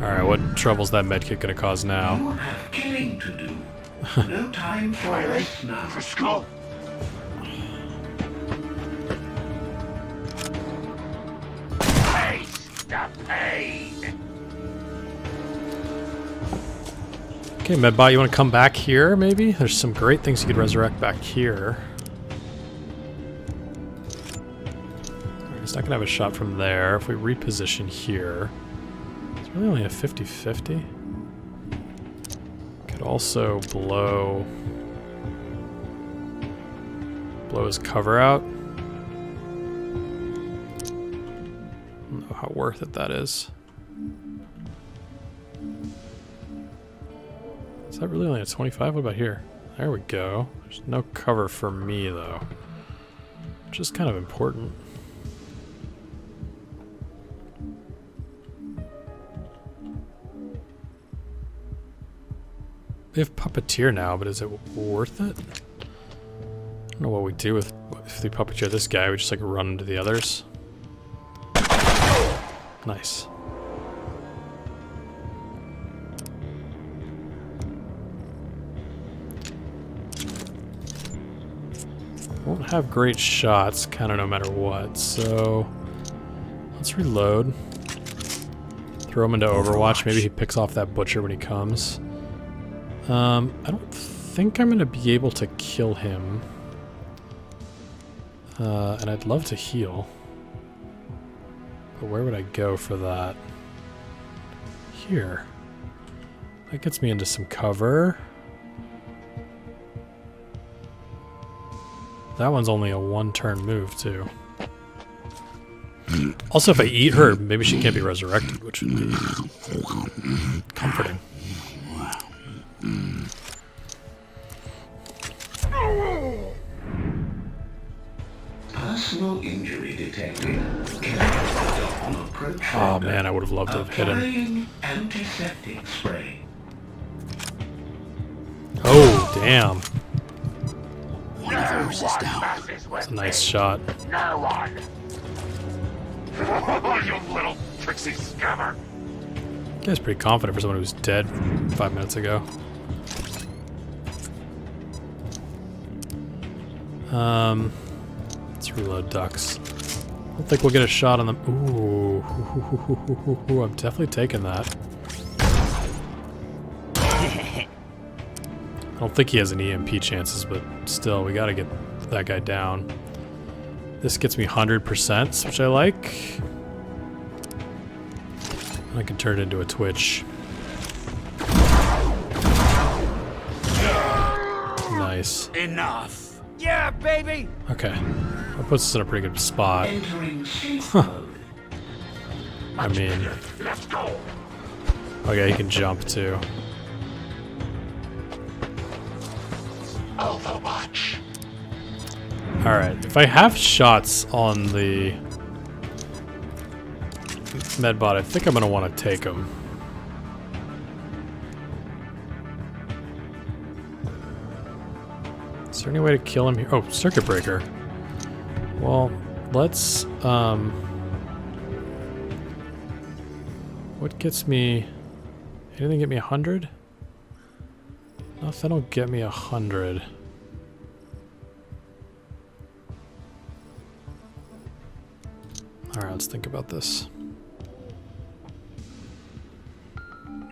Alright, what trouble's that medkit gonna cause now? You have killing to do. No time for this now. Skull. Taste the pain. Okay, Medbot, you want to come back here, maybe? There's some great things you could resurrect back here. He's not going to have a shot from there. If we reposition here, it's really only a 50-50. Could also blow his cover out. I don't know how worth it that is. Is that really only a 25? What about here? There we go. There's no cover for me, though. Which is kind of important. We have Puppeteer now, but is it worth it? I don't know what we do with if we Puppeteer this guy. We just like run into the others. Nice. Won't have great shots, kind of no matter what, so let's reload. Throw him into Overwatch. Maybe he picks off that butcher when he comes. I don't think I'm going to be able to kill him. And I'd love to heal. But where would I go for that? Here. That gets me into some cover. That one's only a one-turn move, too. Also, if I eat her, maybe she can't be resurrected, which would be comforting. Personal injury detected. Oh man, I would have loved to have hit him. Applying antiseptic spray. Oh, damn. One of those is down. That's a nice shot. No one. You little tricksy scammer. You guy's pretty confident for someone who was dead 5 minutes ago. Let's reload ducks. I don't think we'll get a shot on them. Ooh, I'm definitely taking that. I don't think he has any EMP chances, but still, we gotta get that guy down. This gets me 100%, which I like. I can turn it into a Twitch. Nice. Enough. Yeah, baby. Okay. That puts us in a pretty good spot. Entering safe mode. I mean... Let's go. Okay, he can jump too. Overwatch. Alright, if I have shots on the Medbot, I think I'm going to want to take them. Is there any way to kill him here? Oh, circuit breaker. Well, let's, what gets me, anything get me 100? Nothing will get me 100. Alright, let's think about this.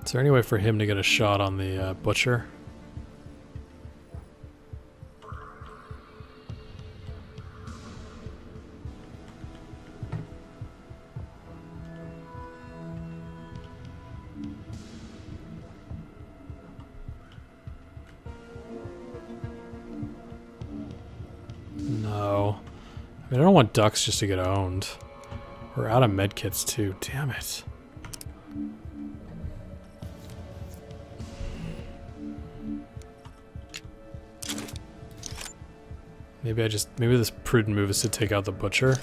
Is there any way for him to get a shot on the butcher? No. I mean, I don't want ducks just to get owned. We're out of medkits too. Damn it. Maybe this prudent move is to take out the butcher.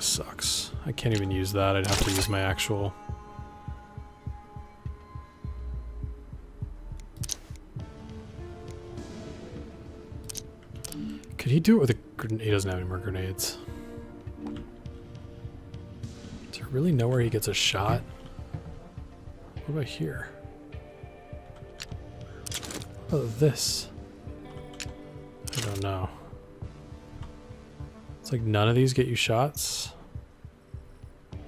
of sucks. I can't even use that. I'd have to use my actual... Could he do it with a grenade? He doesn't have any more grenades. Is there really nowhere he gets a shot? What about here? What about this? I don't know. It's like none of these get you shots. I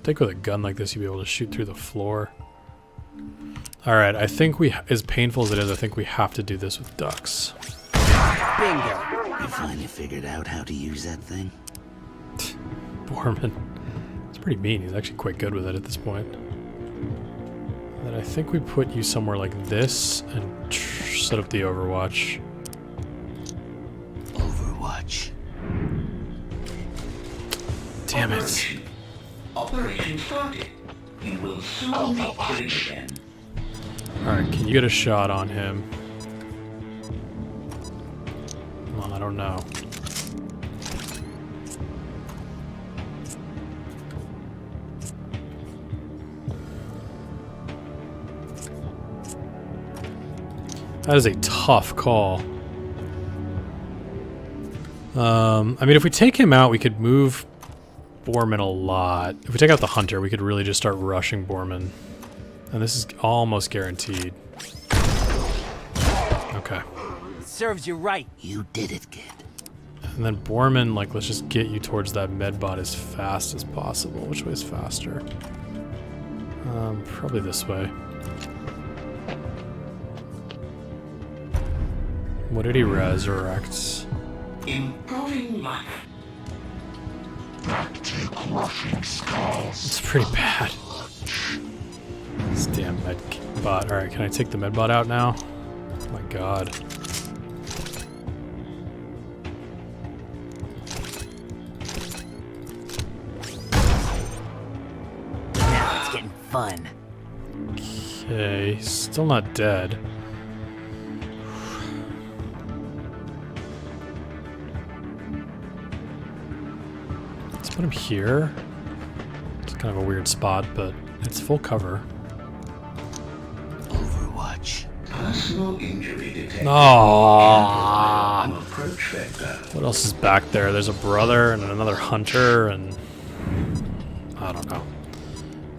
think with a gun like this you'd be able to shoot through the floor. Alright, I think we, as painful as it is, I think we have to do this with ducks. Bingo. You finally figured out how to use that thing? Borman. It's pretty mean. He's actually quite good with it at this point. Then I think we put you somewhere like this and set up the Overwatch. Overwatch. Damn it. Operation started. You will soon be killing again. Alright, can you get a shot on him? Well, I don't know. That is a tough call. I mean, if we take him out, we could move Borman a lot. If we take out the Hunter, we could really just start rushing Borman. And this is almost guaranteed. Okay. Serves you right. You did it, kid. And then Borman, like, let's just get you towards that medbot as fast as possible. Which way is faster? Probably this way. What did he resurrect? Improving life. Take rushing skulls. It's pretty bad. This damn medbot. Alright, can I take the medbot out now? Oh my god. Now it's getting fun. Okay, still not dead. Let's put him here. It's kind of a weird spot, but it's full cover. Overwatch. Personal injury detected. Aww. Approach vector. What else is back there? There's a brother and another hunter and... I don't know.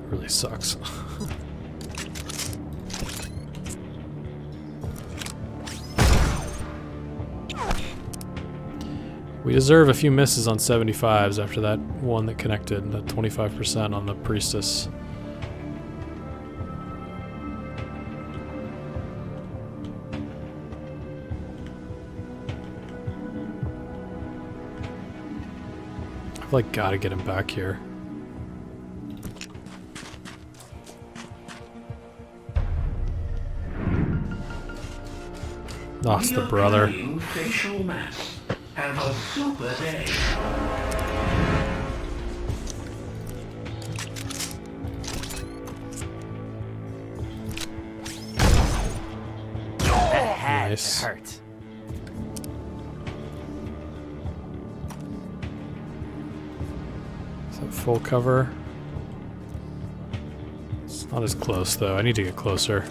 It really sucks. We deserve a few misses on 75s after that one that connected, that 25% on the priestess. I've like gotta get him back here. Oh, it's the brother. Facial mass. Have a super day. That had Nice. to hurt. Is that full cover? It's not as close though. I need to get closer.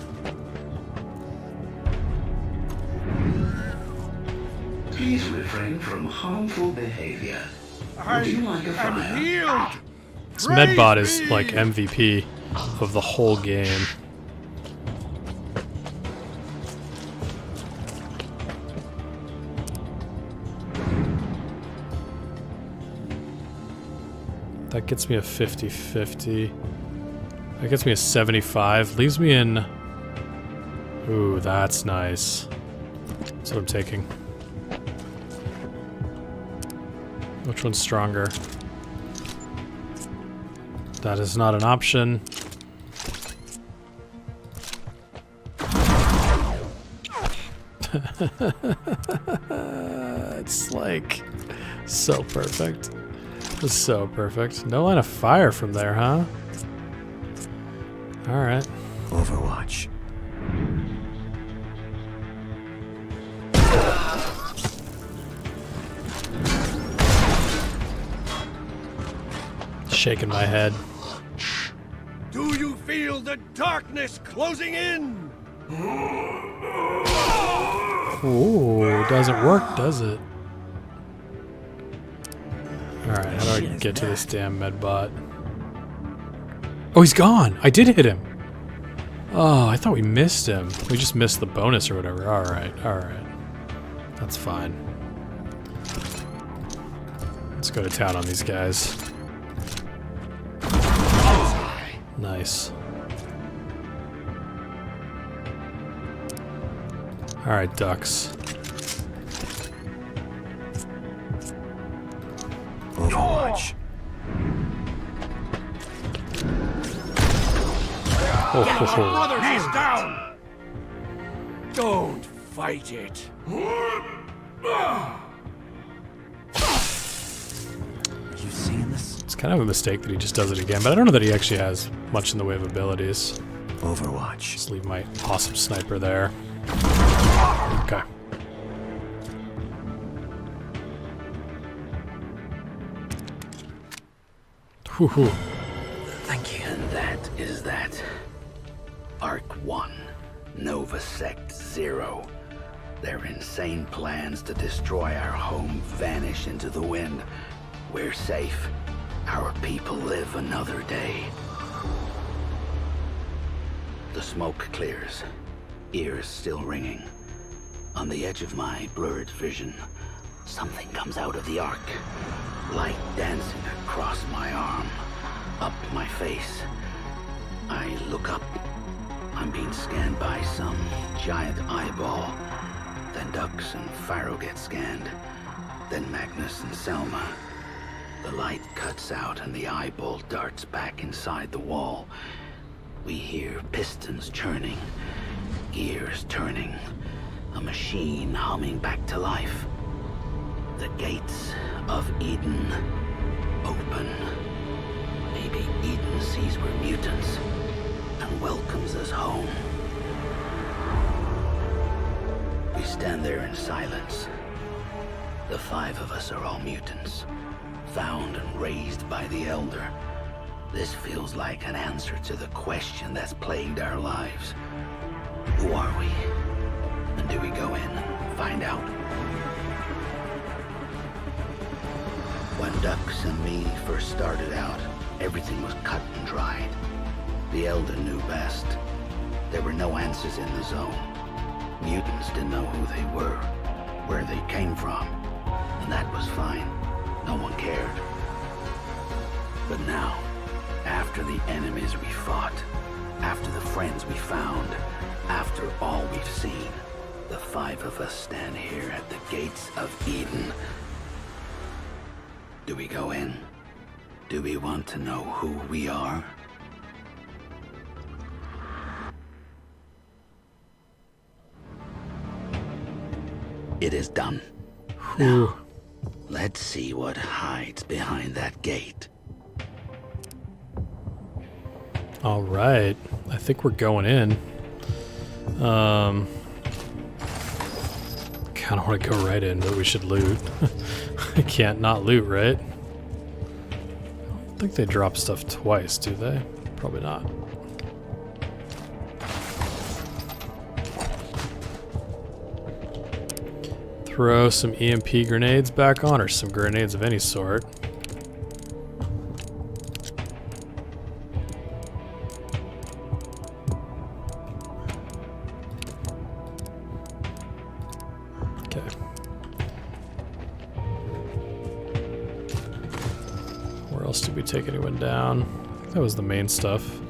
Please refrain from harmful behavior. Would you like a fire? Healed! This medbot is like MVP of the whole game. That gets me a 50-50. That gets me a 75. Leaves me in... Ooh, that's nice. That's what I'm taking. Which one's stronger? That is not an option. It's like so perfect. It's so perfect. No line of fire from there, huh? Alright. Overwatch. shaking my head. Do you feel the darkness closing in? Ooh, doesn't work, does it? Alright, how do I get to this damn medbot? Oh, he's gone! I did hit him! Oh, I thought we missed him. We just missed the bonus or whatever. Alright, alright. That's fine. Let's go to town on these guys. Nice. Alright, ducks. Overwatch. Oh, ho, ho. Brothers is down! Don't fight it. You seeing this? It's kind of a mistake that he just does it again, but I don't know that he actually has much in the way of abilities. Overwatch. Just leave my awesome sniper there. Okay. Whew. Thank you. And that is that. Arc 1, Nova Sect 0. Their insane plans to destroy our home vanish into the wind. We're safe. Our people live another day. The smoke clears, ears still ringing. On the edge of my blurred vision, something comes out of the arc. Light dancing across my arm, up my face. I look up. I'm being scanned by some giant eyeball. Then Dux and Pharaoh get scanned. Then Magnus and Selma. The light cuts out and the eyeball darts back inside the wall. We hear pistons churning, gears turning, a machine humming back to life. The gates of Eden open. Maybe Eden sees we're mutants and welcomes us home. We stand there in silence. The 5 of us are all mutants, found and raised by the Elder. This feels like an answer to the question that's plagued our lives. Who are we? And do we go in and find out? When Dux and me first started out, everything was cut and dried. The Elder knew best. There were no answers in the zone. Mutants didn't know who they were, where they came from, and that was fine. No one cared. But now, after the enemies we fought, after the friends we found, after all we've seen, the 5 of us stand here at the gates of Eden. Do we go in? Do we want to know who we are? It is done. Now, let's see what hides behind that gate. All right. I think we're going in. Kind of want to go right in, but we should loot. I can't not loot, right? I don't think they drop stuff twice, do they? Probably not. Throw some EMP grenades back on, or some grenades of any sort. Okay. Where else did we take anyone down? I think that was the main stuff.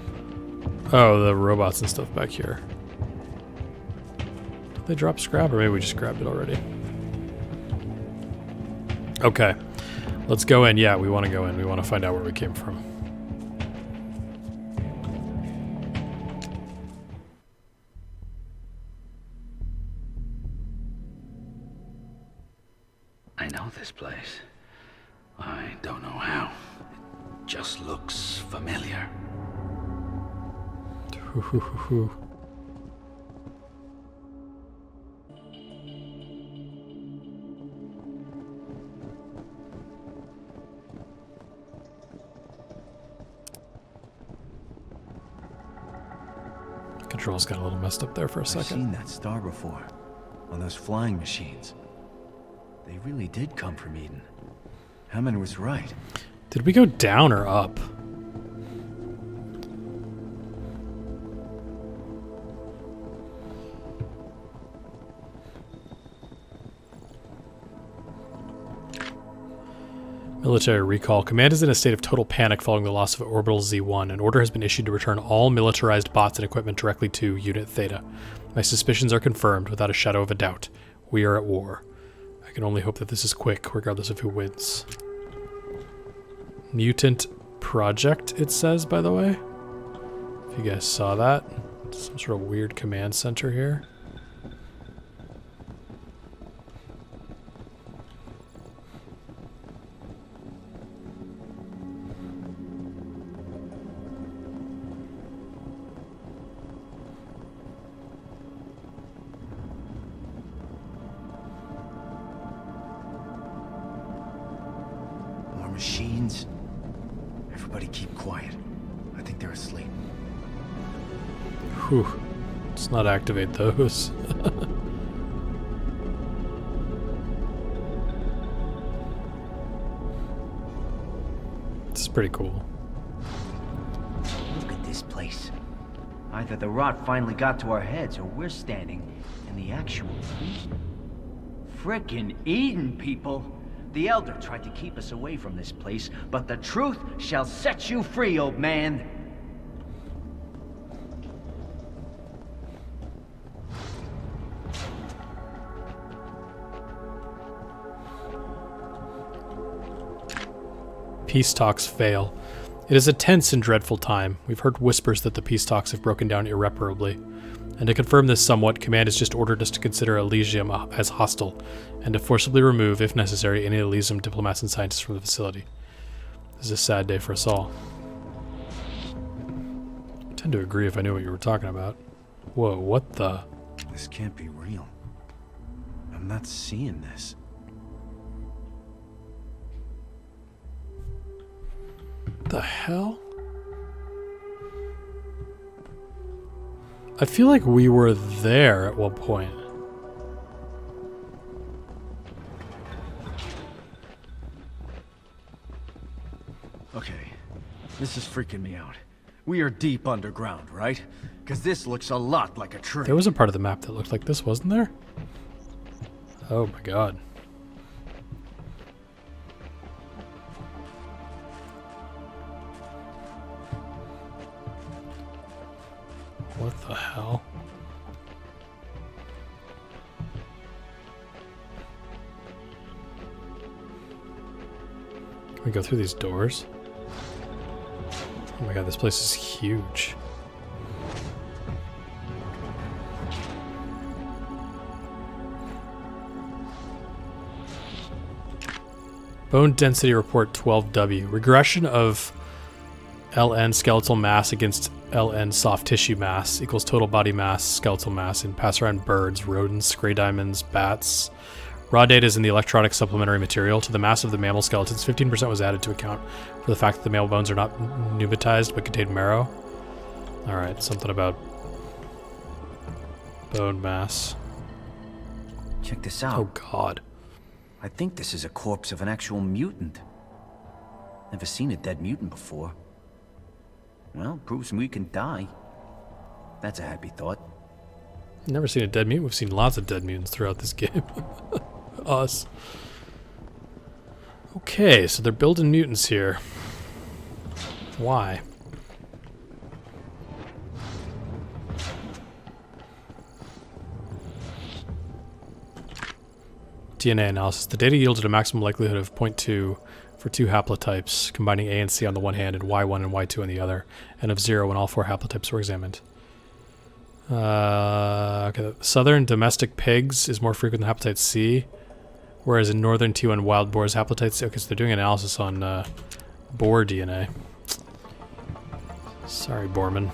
Oh, the robots and stuff back here. Did they drop scrap, or maybe we just grabbed it already? Okay, let's go in. Yeah, we want to go in. We want to find out where we came from. I know this place. I don't know how. It just looks familiar. Controls got a little messed up there for a I've second. seen that star before. On those flying machines. They really did come from Eden. Hammond was right. Did we go down or up? Military recall. Command is in a state of total panic following the loss of Orbital Z1. An order has been issued to return all militarized bots and equipment directly to Unit Theta. My suspicions are confirmed without a shadow of a doubt. We are at war. I can only hope that this is quick, regardless of who wins. Mutant Project, it says, by the way. If you guys saw that. Some sort of weird command center here. Machines. Everybody keep quiet. I think they're asleep. Whew. Let's not activate those. This is pretty cool. Look at this place. Either the rot finally got to our heads, or we're standing in the actual Eden. Frickin' Eden, people! The Elder tried to keep us away from this place, but the truth shall set you free, old man! Peace talks fail. It is a tense and dreadful time. We've heard whispers that the peace talks have broken down irreparably. And to confirm this somewhat, Command has just ordered us to consider Elysium as hostile, and to forcibly remove, if necessary, any Elysium diplomats and scientists from the facility. This is a sad day for us all. I tend to agree if I knew what you were talking about. Whoa, what the? This can't be real. I'm not seeing this. The hell? I feel like we were there at one point. Okay, this is freaking me out. We are deep underground, right? Because this looks a lot like a tree. There was a part of the map that looked like this, wasn't there? Oh my god. What the hell? Can we go through these doors? Oh my god, this place is huge. Bone density report 12W. Regression of LN skeletal mass against LN soft tissue mass equals total body mass skeletal mass in passerine birds, rodents, gray diamonds, bats. Raw data is in the electronic supplementary material. To the mass of the mammal skeletons, 15% was added to account for the fact that the mammal bones are not pneumatized but contain marrow. Alright, something about bone mass. Check this out. Oh god. I think this is a corpse of an actual mutant. Never seen a dead mutant before. Well, proves we can die. That's a happy thought. Never seen a dead mutant. We've seen lots of dead mutants throughout this game. Us. Okay, so they're building mutants here. Why? DNA analysis. The data yielded a maximum likelihood of 0.2 for 2 haplotypes, combining A and C on the one hand and Y1 and Y2 on the other, and of 0 when all 4 haplotypes were examined. Okay, southern domestic pigs is more frequent than haplotype C, whereas in northern T1 wild boars, haplotype C. Okay, so they're doing analysis on boar DNA. Sorry, Boorman.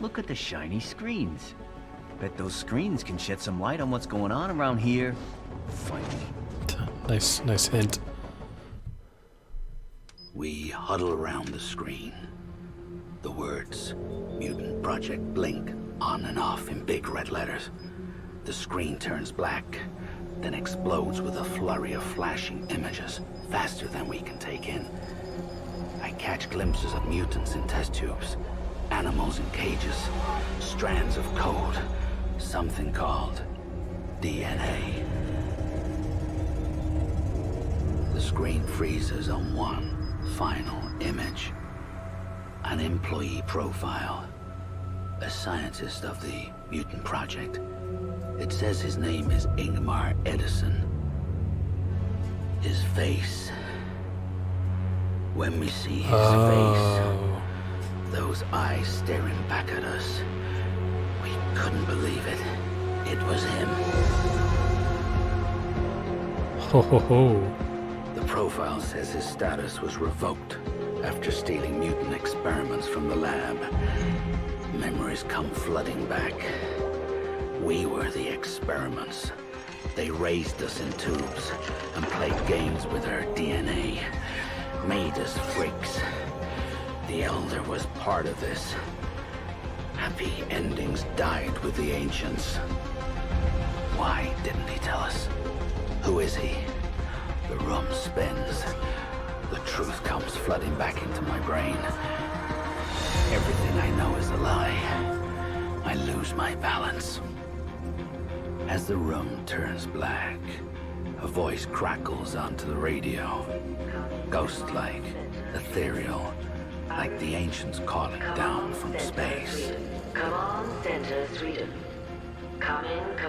Look at the shiny screens. Bet those screens can shed some light on what's going on around here. Finally. Nice hint. We huddle around the screen. The words Mutant Project blink on and off in big red letters. The screen turns black, then explodes with a flurry of flashing images, faster than we can take in. I catch glimpses of mutants in test tubes, animals in cages, strands of code, something called DNA. The screen freezes on one final image. An employee profile. A scientist of the Mutant Project. It says his name is Ingmar Edison. His face. When we see his face, those eyes staring back at us, we couldn't believe it. It was him. Ho ho ho. The profile says his status was revoked after stealing mutant experiments from the lab. Memories come flooding back. We were the experiments. They raised us in tubes and played games with our DNA. Made us freaks. The Elder was part of this. Happy endings died with the Ancients. Why didn't he tell us? Who is he? The room spins. The truth comes flooding back into my brain. Everything I know is a lie. I lose my balance. As the room turns black, a voice crackles onto the radio. Ghost-like, ethereal, like the ancients calling down from space. Come on, Center, Sweden. Come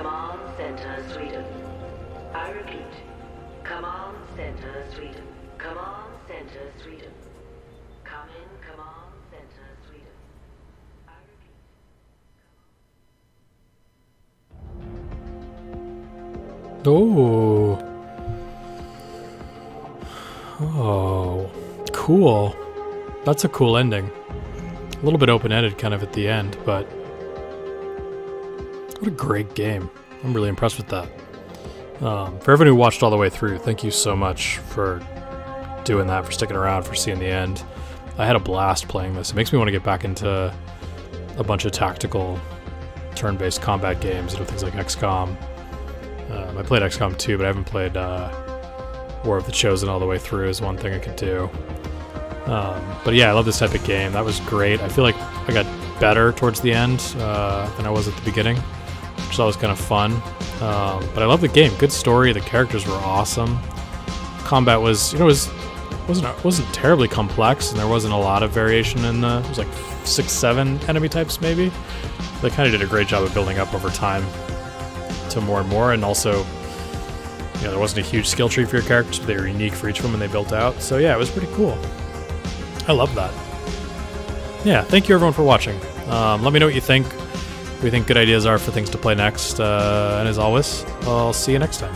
on, Center, Sweden. I repeat. Come on, Center, Sweden. Come on, Center, Sweden. Come on, Center, Sweden. I repeat. Oh. Oh. Cool. That's a cool ending. A little bit open-ended kind of at the end, but what a great game. I'm really impressed with that. For everyone who watched all the way through, thank you so much for doing that, for sticking around, for seeing the end. I had a blast playing this. It makes me want to get back into a bunch of tactical turn-based combat games, things like XCOM. I played XCOM 2, but I haven't played War of the Chosen all the way through is one thing I could do. But yeah, I love this type of game. That was great. I feel like I got better towards the end than I was at the beginning, which is always kind of fun. But I love the game. Good story. The characters were awesome. Combat was, wasn't terribly complex, and there wasn't a lot of variation in the. It was like 6-7 enemy types maybe. They kind of did a great job of building up over time to more and more, and also, there wasn't a huge skill tree for your characters, but they were unique for each of them, and they built out. So yeah, it was pretty cool. I love that. Yeah, thank you everyone for watching. Let me know what you think. What you think good ideas are for things to play next. And as always, I'll see you next time.